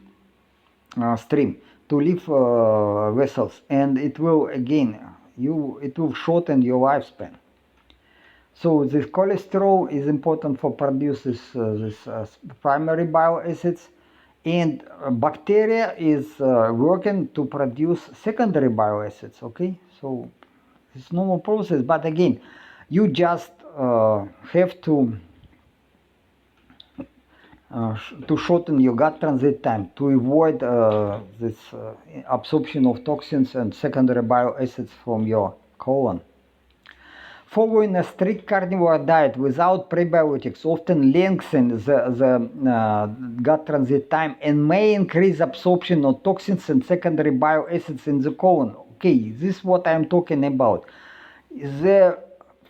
A: stream, to lymph vessels, and it will it will shorten your lifespan. So this cholesterol is important for produces this primary bile acids, and bacteria is working to produce secondary bile acids. Okay, so it's normal process, but again, you just have to shorten your gut transit time to avoid this absorption of toxins and secondary bile acids from your colon. Following a strict carnivore diet without prebiotics often lengthens the gut transit time and may increase absorption of toxins and secondary bile acids in the colon. Okay, this is what I'm talking about.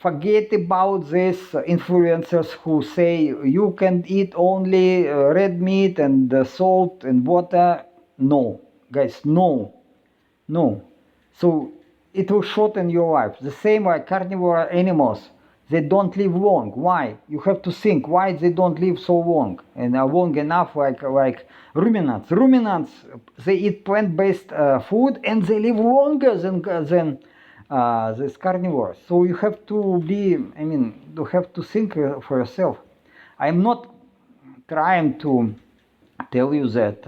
A: Forget about these influencers who say you can eat only red meat and salt and water. No, guys, no. So it will shorten your life. The same like carnivore animals, they don't live long. Why? You have to think why they don't live so long and long enough like ruminants. Ruminants, they eat plant-based food and they live longer than this carnivores. So you have to you have to think for yourself. I'm not trying to tell you that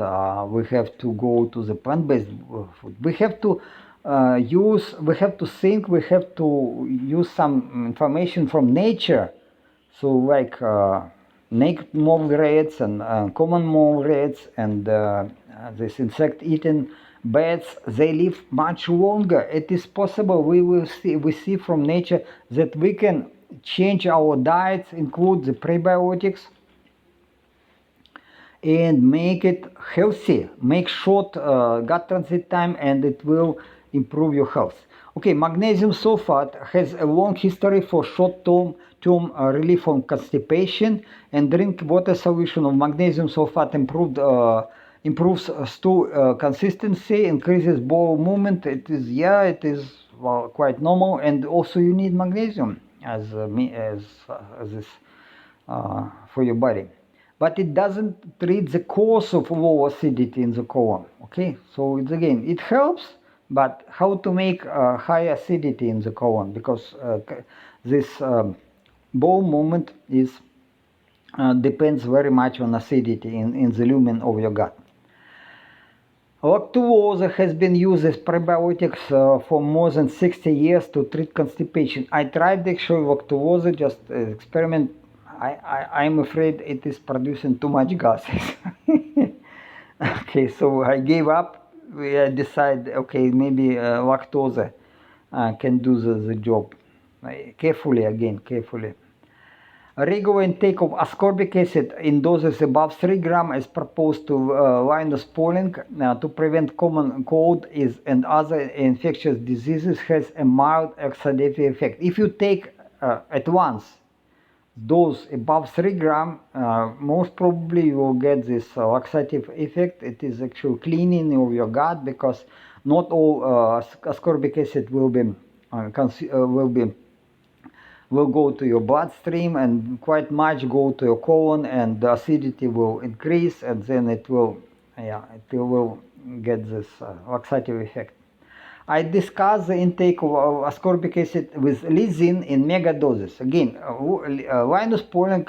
A: we have to go to the plant-based food. We have to we have to think, we have to use some information from nature. So like naked mole rats and common mole rats and this insect-eating bats, they live much longer. It is possible. We see from nature that we can change our diets, include the prebiotics, and make it healthy, make short gut transit time, and it will improve your health. Okay, magnesium sulfate has a long history for short-term relief from constipation, and drink water solution of magnesium sulfate improves stool consistency, increases bowel movement. It is quite normal, and also you need magnesium as this for your body. but it doesn't treat the cause of low acidity in the colon. Okay, so it's again, it helps, but how to make high acidity in the colon, because this bowel movement is depends very much on acidity in the lumen of your gut. Lactulose has been used as prebiotics for more than 60 years to treat constipation. I tried actually lactulose, just experiment. I'm afraid it is producing too much gases. Okay, so I gave up. I decided, okay, maybe lactose can do the job. Carefully. A regular intake of ascorbic acid in doses above 3 grams as proposed to Linus Pauling to prevent common cold and other infectious diseases has a mild oxidative effect. If you take at once dose above 3 grams, most probably you will get this laxative effect. It is actually cleaning of your gut, because not all ascorbic acid will go to your bloodstream, and quite much go to your colon, and the acidity will increase, and then it will get this laxative effect. I discussed the intake of ascorbic acid with lysine in mega doses. Again, Linus Pauling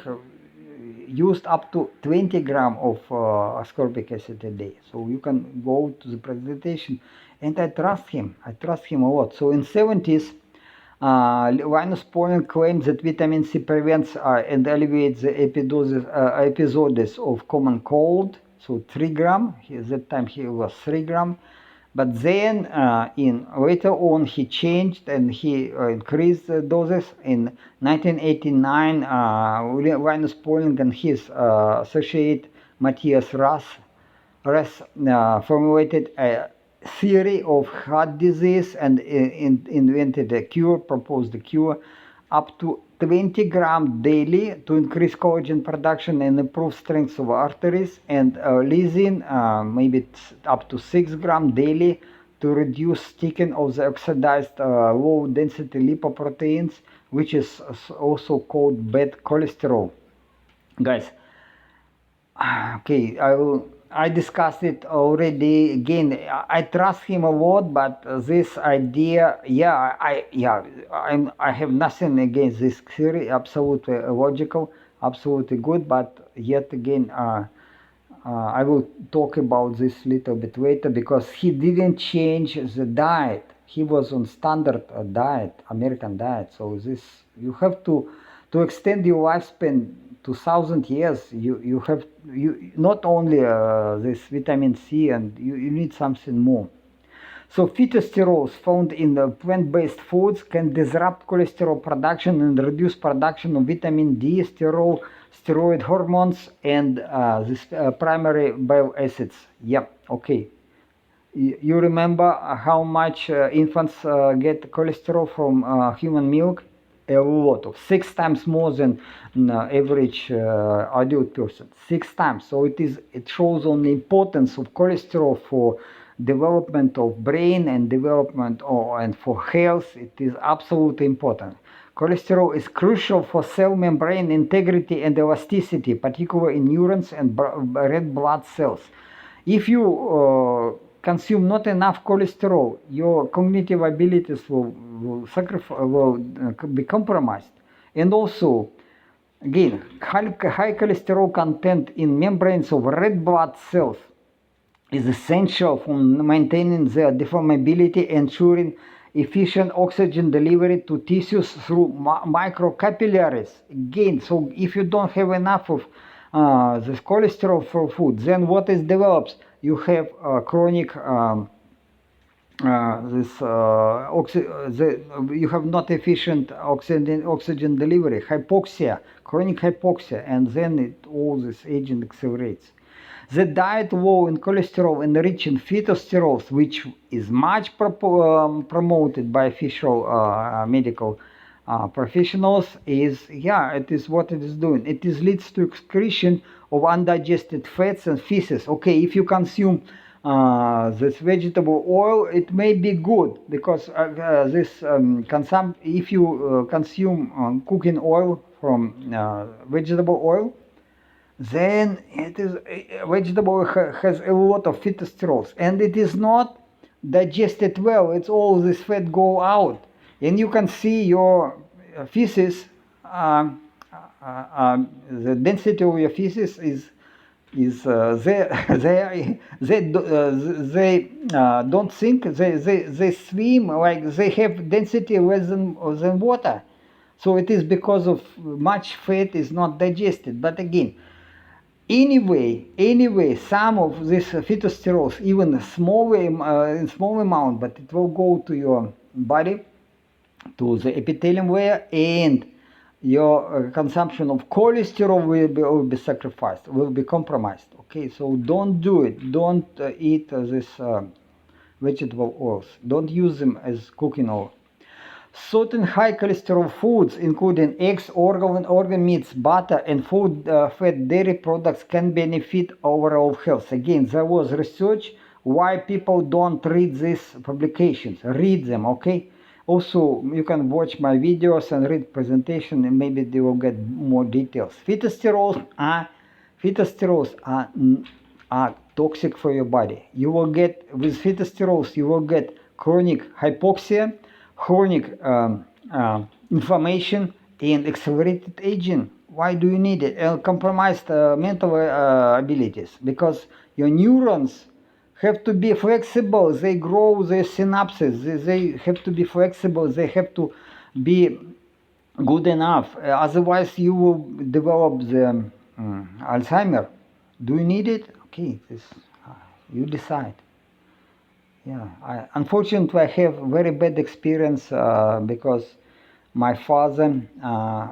A: used up to 20 grams of ascorbic acid a day. So you can go to the presentation, and I trust him a lot. So in 70s, Linus Pauling claimed that vitamin C prevents and alleviates the episodes of common cold. So 3 grams. At that time he was 3 grams. But then later on he changed, and he increased the doses. In 1989, Linus Pauling and his associate Matthias Rass formulated a theory of heart disease and invented a cure, proposed a cure up to 20 grams daily to increase collagen production and improve strength of arteries, and lysine maybe up to 6 grams daily to reduce sticking of the oxidized low density lipoproteins, which is also called bad cholesterol. Guys, okay, I discussed it already. Again, I trust him a lot, but this idea, I have nothing against this theory. Absolutely logical, absolutely good. But yet again, I will talk about this a little bit later, because he didn't change the diet. He was on standard diet, American diet. So this, you have to extend your lifespan to 1,000 years. You have not only this vitamin C, and you need something more. So phytosterols found in the plant-based foods can disrupt cholesterol production and reduce production of vitamin D, steroid hormones, and this primary bile acids. Yep, okay. You remember how much infants get cholesterol from human milk? A lot of 6 times more than average adult person. 6 times. So it shows on the importance of cholesterol for development of brain and development and for health. It is absolutely important. Cholesterol is crucial for cell membrane integrity and elasticity, particularly in neurons and red blood cells. If you consume not enough cholesterol, your cognitive abilities will be compromised. And also, again, high cholesterol content in membranes of red blood cells is essential for maintaining their deformability, ensuring efficient oxygen delivery to tissues through microcapillaries. Again, so if you don't have enough of this cholesterol for food, then what is develops? You have chronic you have not efficient oxygen delivery, hypoxia, chronic hypoxia, and then all this aging accelerates. The diet low in cholesterol and rich in phytosterols, which is much promoted by official medical professionals, it is what it is doing. It leads to excretion of undigested fats and feces. Okay, if you consume this vegetable oil, it may be good, because if you consume cooking oil from vegetable oil, then it is vegetable has a lot of phytosterols, and it is not digested well. It's all this fat go out, and you can see your feces. The density of your feces is they don't think they swim like they have density less than water. So it is because of much fat is not digested. But again, anyway, some of these phytosterols, even in small amount, but it will go to your body, to the epithelium layer, and your consumption of cholesterol will be sacrificed, will be compromised. Okay, so don't do it. Don't eat this vegetable oils. Don't use them as cooking oil. Certain high cholesterol foods, including eggs, organ meats, butter, and food fat dairy products, can benefit overall health. Again, there was research why people don't read these publications. Read them, okay? Also, you can watch my videos and read presentation, and maybe they will get more details. Phytosterols are toxic for your body. You will get, with phytosterols, you will get chronic hypoxia, chronic inflammation, and accelerated aging. Why do you need it? Compromised mental abilities, because your neurons have to be flexible. They grow their synapses. They have to be flexible. They have to be good enough. Otherwise, you will develop the Alzheimer. Do you need it? Okay, you decide. Yeah, unfortunately, I have very bad experience because my father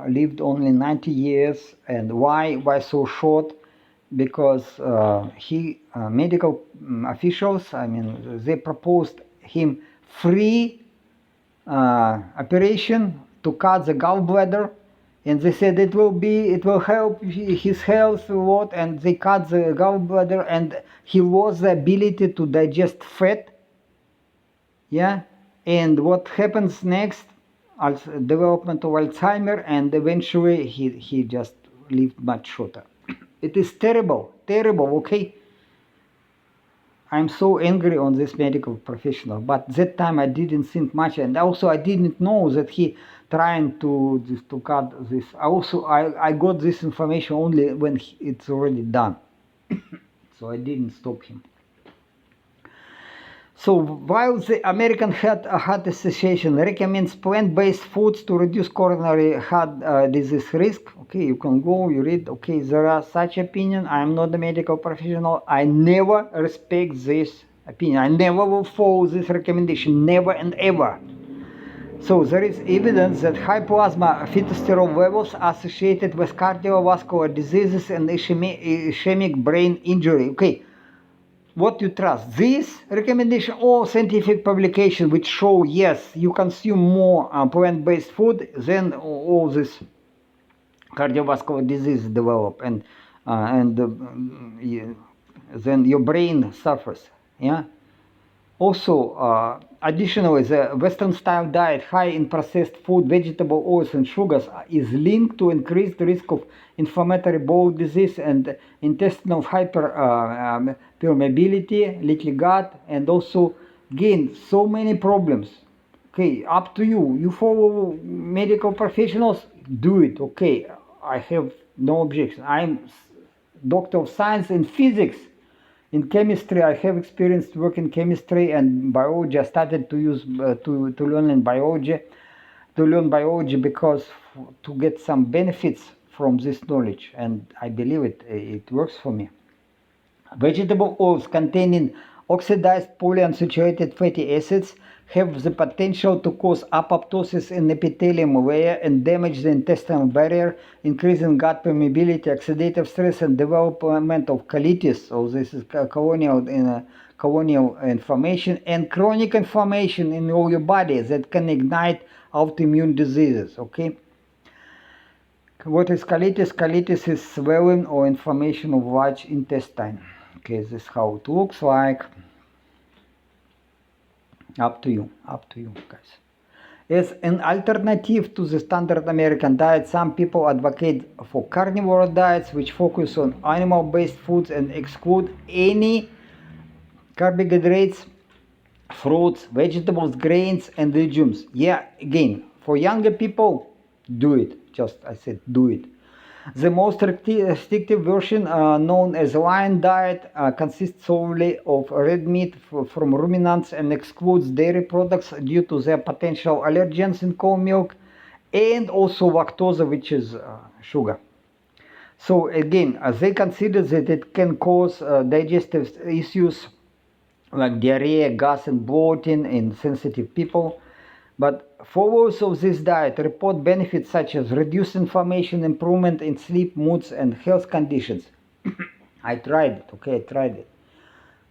A: lived only 90 years. And why so short? Because medical officials, I mean, they proposed him free operation to cut the gallbladder, and they said it will help his health a lot, and they cut the gallbladder, and he lost the ability to digest fat. Yeah, and what happens next? Development of Alzheimer, and eventually he just lived much shorter. It is terrible, okay? I'm so angry on this medical professional, but that time I didn't think much, and also I didn't know that he trying to cut this. Also, I got this information only when it's already done, so I didn't stop him. So while the American Heart Association recommends plant-based foods to reduce coronary heart disease risk, okay, you can go, you read, okay, there are such opinion. I am not a medical professional. I never respect this opinion. I never will follow this recommendation, never and ever. So there is evidence that high plasma phytosterol levels are associated with cardiovascular diseases and ischemic brain injury. Okay. What you trust, this recommendation or scientific publication which show yes, you consume more plant-based food, then all this cardiovascular disease develop, and then your brain suffers. Yeah. Also, additionally, the Western style diet high in processed food, vegetable oils, and sugars is linked to increased risk of inflammatory bowel disease and intestinal hyperpermeability, leaky gut, and also again so many problems. Okay, up to you. You follow medical professionals, do it. Okay, I have no objection. I'm doctor of science in physics. In chemistry, I have experience to work in chemistry and biology. I started to use to learn biology because to get some benefits from this knowledge, and I believe it works for me. Vegetable oils containing oxidized polyunsaturated fatty acids have the potential to cause apoptosis in epithelium layer and damage the intestinal barrier, increasing gut permeability, oxidative stress, and development of colitis. So this is colonial inflammation and chronic inflammation in all your body that can ignite autoimmune diseases. Okay. What is colitis? Colitis is swelling or inflammation of large intestine. Okay, this is how it looks like. Up to you guys. As an alternative to the standard American diet, some people advocate for carnivore diets which focus on animal-based foods and exclude any carbohydrates, fruits, vegetables, grains, and legumes. Yeah, again, for younger people, do it. Just I said, do it. The most restrictive version, known as Lion Diet, consists solely of red meat from ruminants and excludes dairy products due to their potential allergens in cow milk and also lactose, which is sugar. So again, they consider that it can cause digestive issues like diarrhea, gas, and bloating in sensitive people. But followers of this diet report benefits such as reduced inflammation, improvement in sleep, moods, and health conditions. I tried it, okay, I tried it.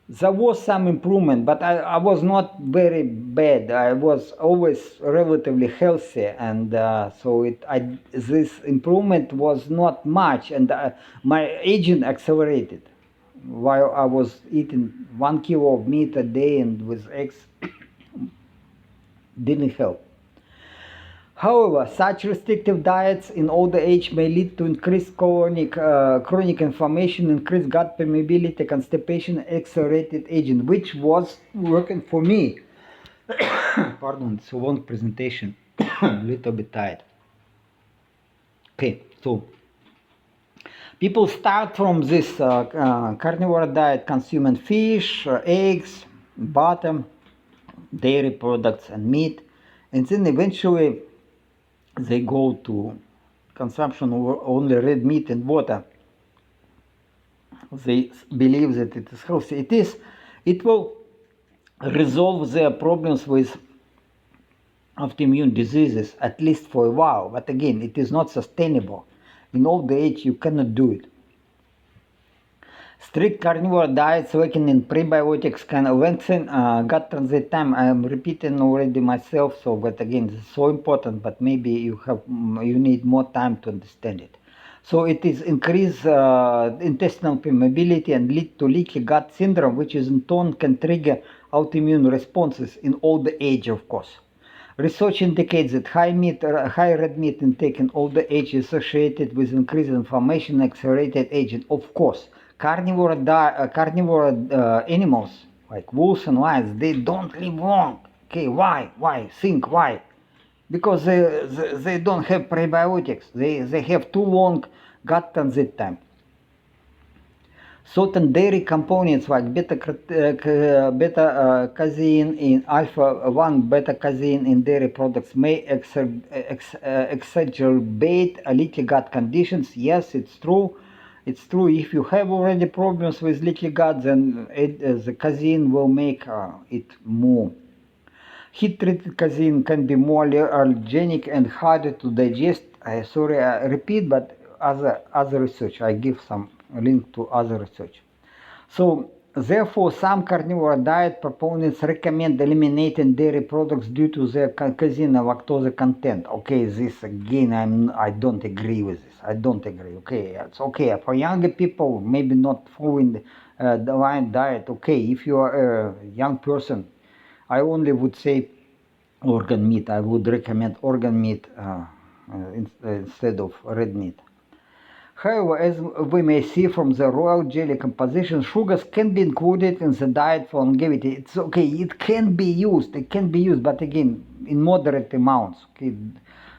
A: There was some improvement, but I was not very bad. I was always relatively healthy, and this improvement was not much, and my aging accelerated while I was eating 1 kilo of meat a day and with eggs. Didn't help. However, such restrictive diets in older age may lead to increased chronic inflammation, increased gut permeability, constipation, accelerated aging, which was working for me. Pardon, it's a long presentation, a little bit tired. Okay, so people start from this carnivore diet consuming fish, eggs, butter, dairy products, and meat, and then eventually they go to consumption of only red meat and water. They believe that it is healthy. It will resolve their problems with autoimmune diseases, at least for a while. But again, it is not sustainable. In old age, you cannot do it. Strict carnivore diets lacking in prebiotics can lengthen gut transit time. I am repeating already myself, but again, this is so important, but maybe you need more time to understand it. So it is increased intestinal permeability and lead to leaky gut syndrome, which is in turn can trigger autoimmune responses in older age, of course. Research indicates that high red meat intake in older age is associated with increased inflammation and accelerated aging. Of course, carnivore animals like wolves and lions, they don't live long. Okay, why? Think why? Because they don't have prebiotics. They have too long gut transit time. Certain dairy components like beta-casein in alpha-1 beta-casein in dairy products may exacerbate leaky gut conditions. Yes, it's true. It's true. If you have already problems with leaky gut, then the casein will make it more. Heat-treated casein can be more allergenic and harder to digest. I repeat, but other research. I give some link to other research. So, therefore, some carnivore diet proponents recommend eliminating dairy products due to their casein and lactose content. Okay, this again, I don't agree with this. I don't agree. Okay, it's okay for younger people, maybe not following the Lion diet. Okay, if you are a young person, I only would say organ meat. I would recommend organ meat instead of red meat. However, as we may see from the royal jelly composition, sugars can be included in the diet for longevity. It's okay, it can be used, but again, in moderate amounts. Okay,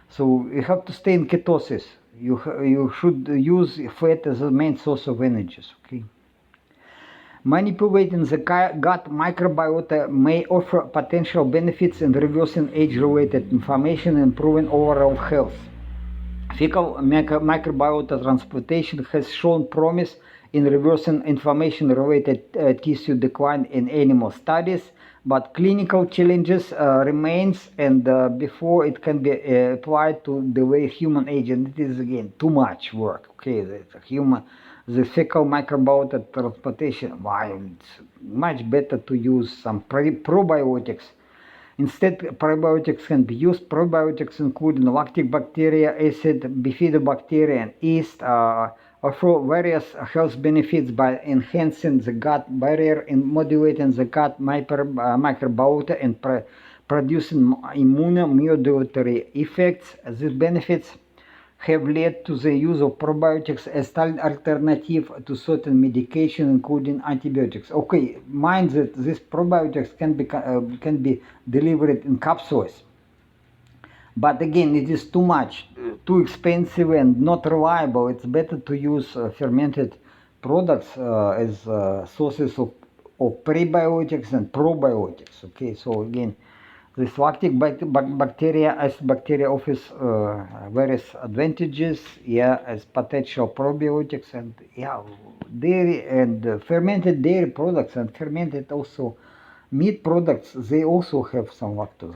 A: so you have to stay in ketosis. You should use fat as the main source of energies. Okay. Manipulating the gut microbiota may offer potential benefits in reversing age-related inflammation and improving overall health. Fecal microbiota transplantation has shown promise in reversing inflammation-related tissue decline in animal studies, but clinical challenges remains, and before it can be applied to delay human aging, it is again too much work. Okay, the fecal microbiota transplantation, why it's much better to use some probiotics. Instead, probiotics can be used. Probiotics include lactic bacteria, acid, bifidobacteria, and yeast, offer various health benefits by enhancing the gut barrier and modulating the gut microbiota and producing immunomodulatory effects. These benefits have led to the use of probiotics as an alternative to certain medication, including antibiotics. Okay, mind that these probiotics can be delivered in capsules. But again, it is too much, too expensive and not reliable. It's better to use fermented products as sources of prebiotics and probiotics. Okay, so again, this lactic acid bacteria offers various advantages, yeah, as potential probiotics, and yeah, dairy and fermented dairy products and fermented also meat products, they also have some lactose.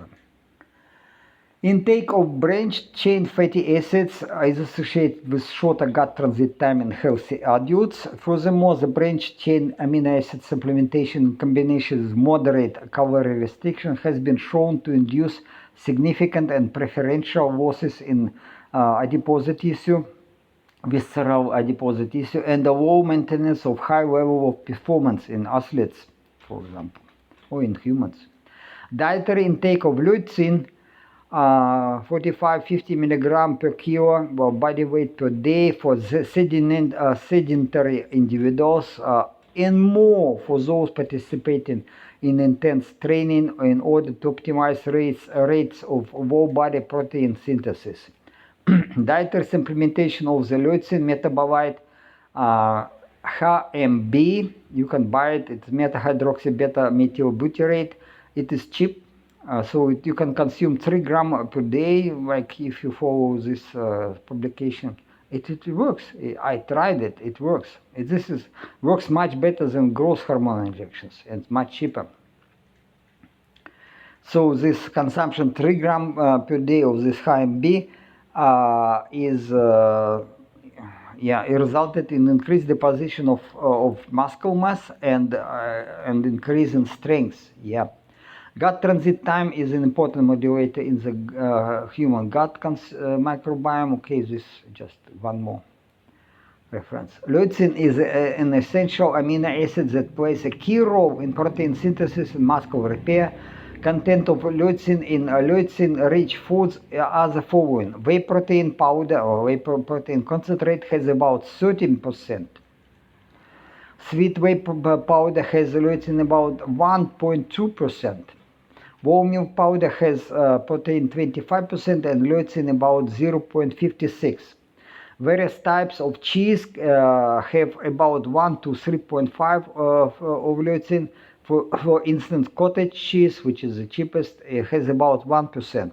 A: Intake of branched-chain fatty acids is associated with shorter gut transit time in healthy adults. Furthermore, the branched-chain amino acid supplementation in combination with moderate calorie restriction has been shown to induce significant and preferential losses in adipose tissue, visceral adipose tissue, and the low maintenance of high level of performance in athletes, for example, or in humans. Dietary intake of lutein 45-50 milligram per kilo body weight per day for the sedentary individuals and more for those participating in intense training in order to optimize rates of whole body protein synthesis. Dietary supplementation of the lutein metabolite HMB, you can buy it, it's meta-hydroxy-beta-methylbutyrate. It is cheap. So you can consume 3 grams per day, like if you follow this publication. It works. I tried it. It works. Works much better than growth hormone injections and much cheaper. So this consumption 3 grams per day of this HMB it resulted in increased deposition of muscle mass and increase in strength. Yeah. Gut transit time is an important modulator in the human gut microbiome. Okay, this just one more reference. Lutein is an essential amino acid that plays a key role in protein synthesis and muscle repair. Content of lutein in lutein-rich foods are the following. Whey protein powder or whey protein concentrate has about 13%. Sweet whey powder has lutein about 1.2%. Whole milk powder has protein 25% and lutein about 0.56. Various types of cheese have about 1 to 3.5 of lutein. For instance, cottage cheese, which is the cheapest, has about 1%.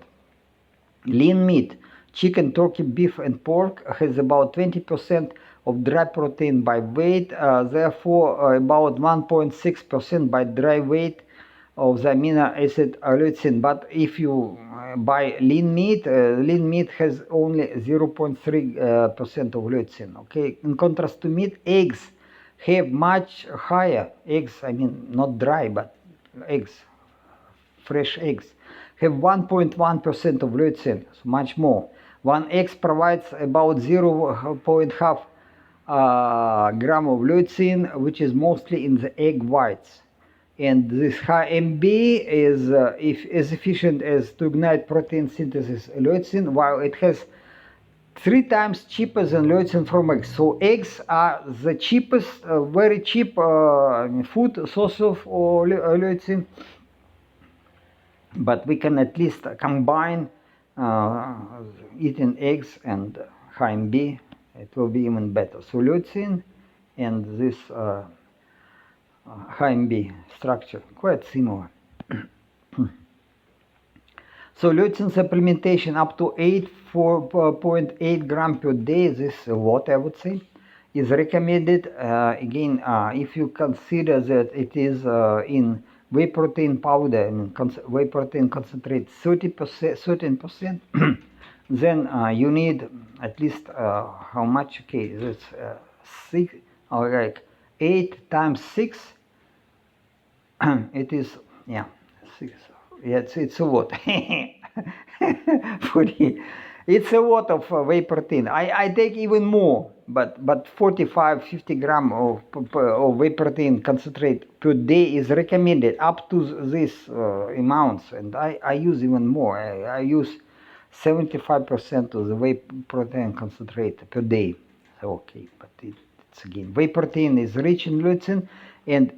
A: Lean meat, chicken, turkey, beef, and pork has about 20% of dry protein by weight, therefore about 1.6% by dry weight of the amino acid lutein. But if you buy lean meat has only 0.3% of lutein. Okay. In contrast to meat, eggs have much higher. Eggs, I mean not dry, but eggs, fresh eggs, have 1.1% of lutein, so much more. One egg provides about 0.5 gram of lutein, which is mostly in the egg whites. And this high MB is as efficient as to ignite protein synthesis lutein, while it has 3 times cheaper than lutein from eggs. So eggs are the cheapest, very cheap food source of lutein. But we can at least combine eating eggs and high MB. It will be even better. So lutein and this HMB structure, quite similar. So lutein supplementation up to 4.8 gram per day, this is a lot, I would say, is recommended. Again, if you consider that it is in whey protein powder, I mean whey protein concentrate 13%, then you need at least how much? Okay, that's 6 or like 8 times 6. It is, yeah, 6. Yeah, it's a lot. It's a lot of whey protein. I take even more. but 45-50 gram of whey protein concentrate per day is recommended up to these amounts, and I use even more. I use 75% of the whey protein concentrate per day. So, okay, but it's again, whey protein is rich in leucine and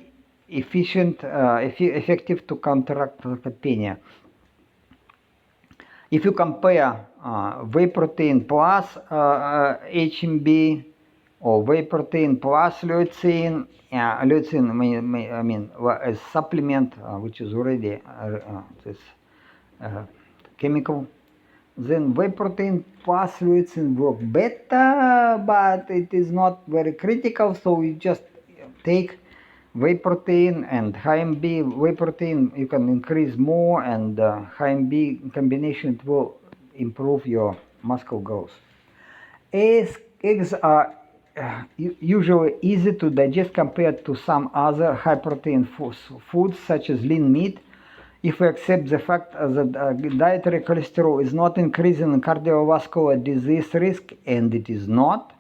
A: effective to counteract leukopenia. If you compare whey protein plus HMB or whey protein plus leucine, leucine I mean a supplement which is already this chemical, then whey protein plus leucine work better, but it is not very critical, so you just take whey protein and HMB. Whey protein you can increase more, and HMB combination it will improve your muscle growth. Eggs are usually easy to digest compared to some other high protein foods such as lean meat. If we accept the fact that dietary cholesterol is not increasing cardiovascular disease risk, and it is not,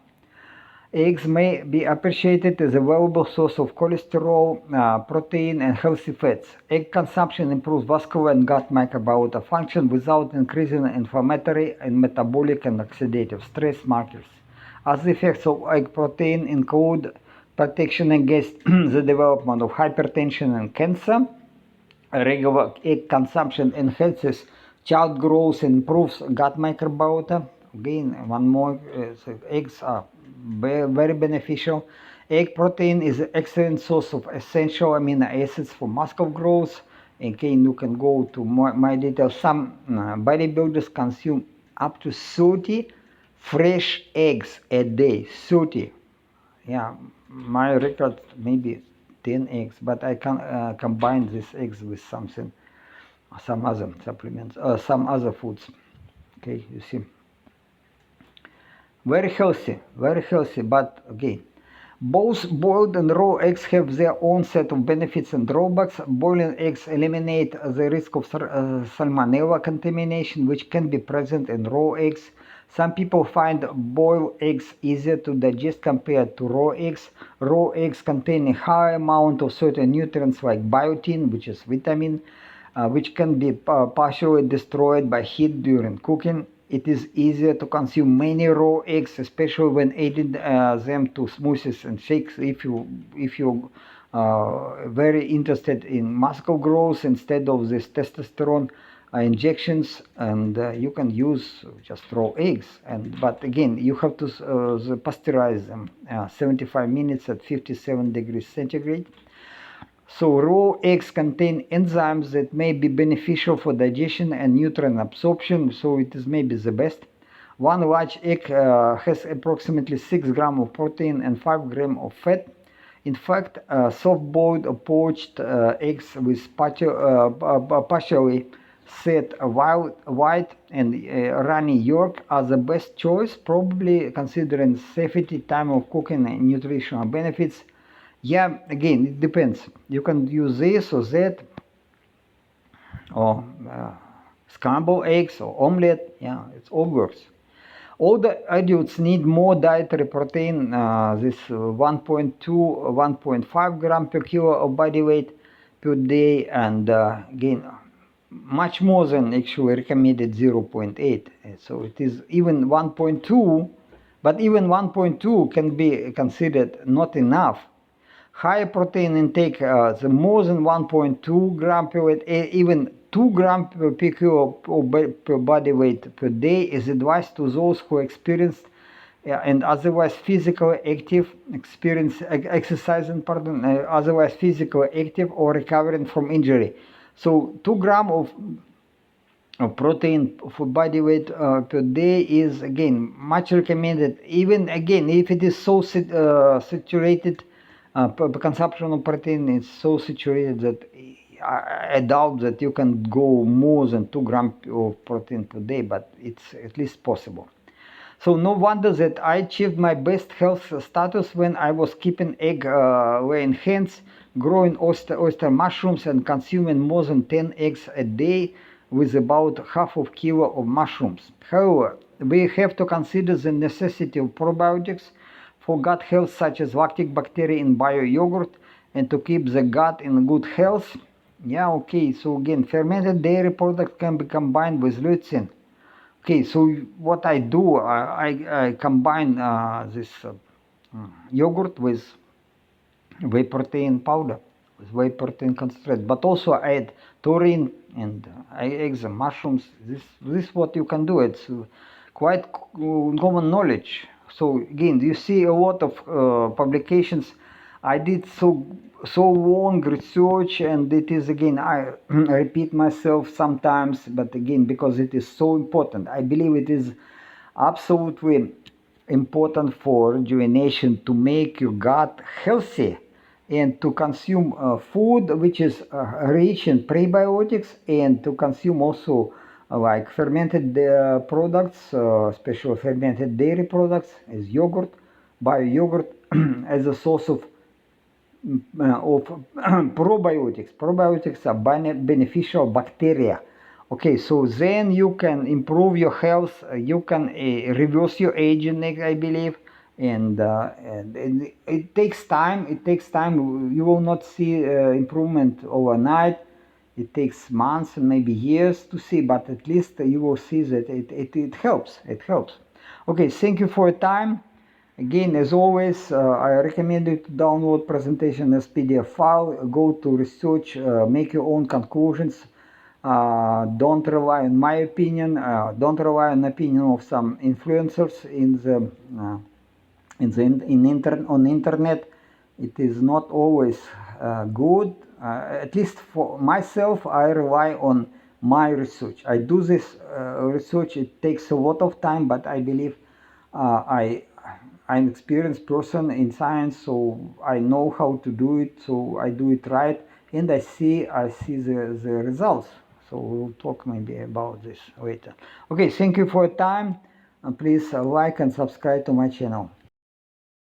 A: eggs may be appreciated as a valuable source of cholesterol, protein, and healthy fats. Egg consumption improves vascular and gut microbiota function without increasing inflammatory and metabolic and oxidative stress markers. Other effects of egg protein include protection against the development of hypertension and cancer. Regular egg consumption enhances child growth and improves gut microbiota. Again, one more, eggs are very beneficial. Egg protein is an excellent source of essential amino acids for muscle growth. Again, you can go to my details. Some bodybuilders consume up to 30 fresh eggs a day. 30. Yeah, my record maybe 10 eggs, but I can combine these eggs with something, some other supplements, some other foods. Okay, you see. Very healthy, but again, both boiled and raw eggs have their own set of benefits and drawbacks. Boiling eggs eliminate the risk of salmonella contamination, which can be present in raw eggs. Some people find boiled eggs easier to digest compared to raw eggs. Raw eggs contain a high amount of certain nutrients like biotin, which is vitamin, which can be partially destroyed by heat during cooking. It is easier to consume many raw eggs, especially when adding them to smoothies and shakes. If you very interested in muscle growth instead of this testosterone injections, and you can use just raw eggs. But again, you have to pasteurize them 75 minutes at 57 degrees centigrade. So raw eggs contain enzymes that may be beneficial for digestion and nutrient absorption, so it is maybe the best. One large egg has approximately 6 grams of protein and 5 grams of fat. In fact, soft-boiled or poached eggs with partially set white and runny yolk are the best choice, probably considering safety, time of cooking, and nutritional benefits. Yeah, again, it depends. You can use this or that, or scrambled eggs or omelette. Yeah, it all works. Older adults need more dietary protein, this 1.2, 1.5 gram per kilo of body weight per day, and again, much more than actually recommended 0.8. So it is even 1.2, but even 1.2 can be considered not enough. Higher protein intake, the more than 1.2 gram per weight, even 2 grams per kilo per body weight per day is advised to those who experienced and otherwise physically active, otherwise physically active or recovering from injury. So 2 grams of protein for body weight per day is again much recommended. Even again, if it is so saturated, consumption of protein is so saturated that I doubt that you can go more than 2 grams of protein per day, but it's at least possible. So no wonder that I achieved my best health status when I was keeping egg laying hens, growing oyster mushrooms, and consuming more than 10 eggs a day with about half of kilo of mushrooms. However, we have to consider the necessity of probiotics. for gut health, such as lactic bacteria in bio yogurt, and to keep the gut in good health. Yeah, okay, so again, fermented dairy products can be combined with leucine. Okay, so what I do, I combine this yogurt with whey protein powder, with whey protein concentrate, but also I add taurine and eggs and mushrooms. This is what you can do. It's quite common knowledge. So again, you see a lot of publications. I did so long research, and it is again, I repeat myself sometimes, but again, because it is so important, I believe it is absolutely important for rejuvenation to make your gut healthy and to consume food which is rich in prebiotics, and to consume also like fermented products, especially fermented dairy products as yogurt, bio yogurt, as a source of probiotics. Probiotics are beneficial bacteria. Okay, so then you can improve your health, you can reverse your aging, I believe, and it takes time. It takes time. You will not see improvement overnight. It takes months and maybe years to see, but at least you will see that it helps. It helps. Okay, thank you for your time. Again, as always, I recommend you to download presentation as PDF file, go to research, make your own conclusions. Don't rely on my opinion. Don't rely on the opinion of some influencers on internet. It is not always good. At least for myself, I rely on my research. I do this research. It takes a lot of time, but I believe I'm an experienced person in science, so I know how to do it. So I do it right, and I see the results. So we'll talk maybe about this later. Okay, thank you for your time, and please like and subscribe to my channel.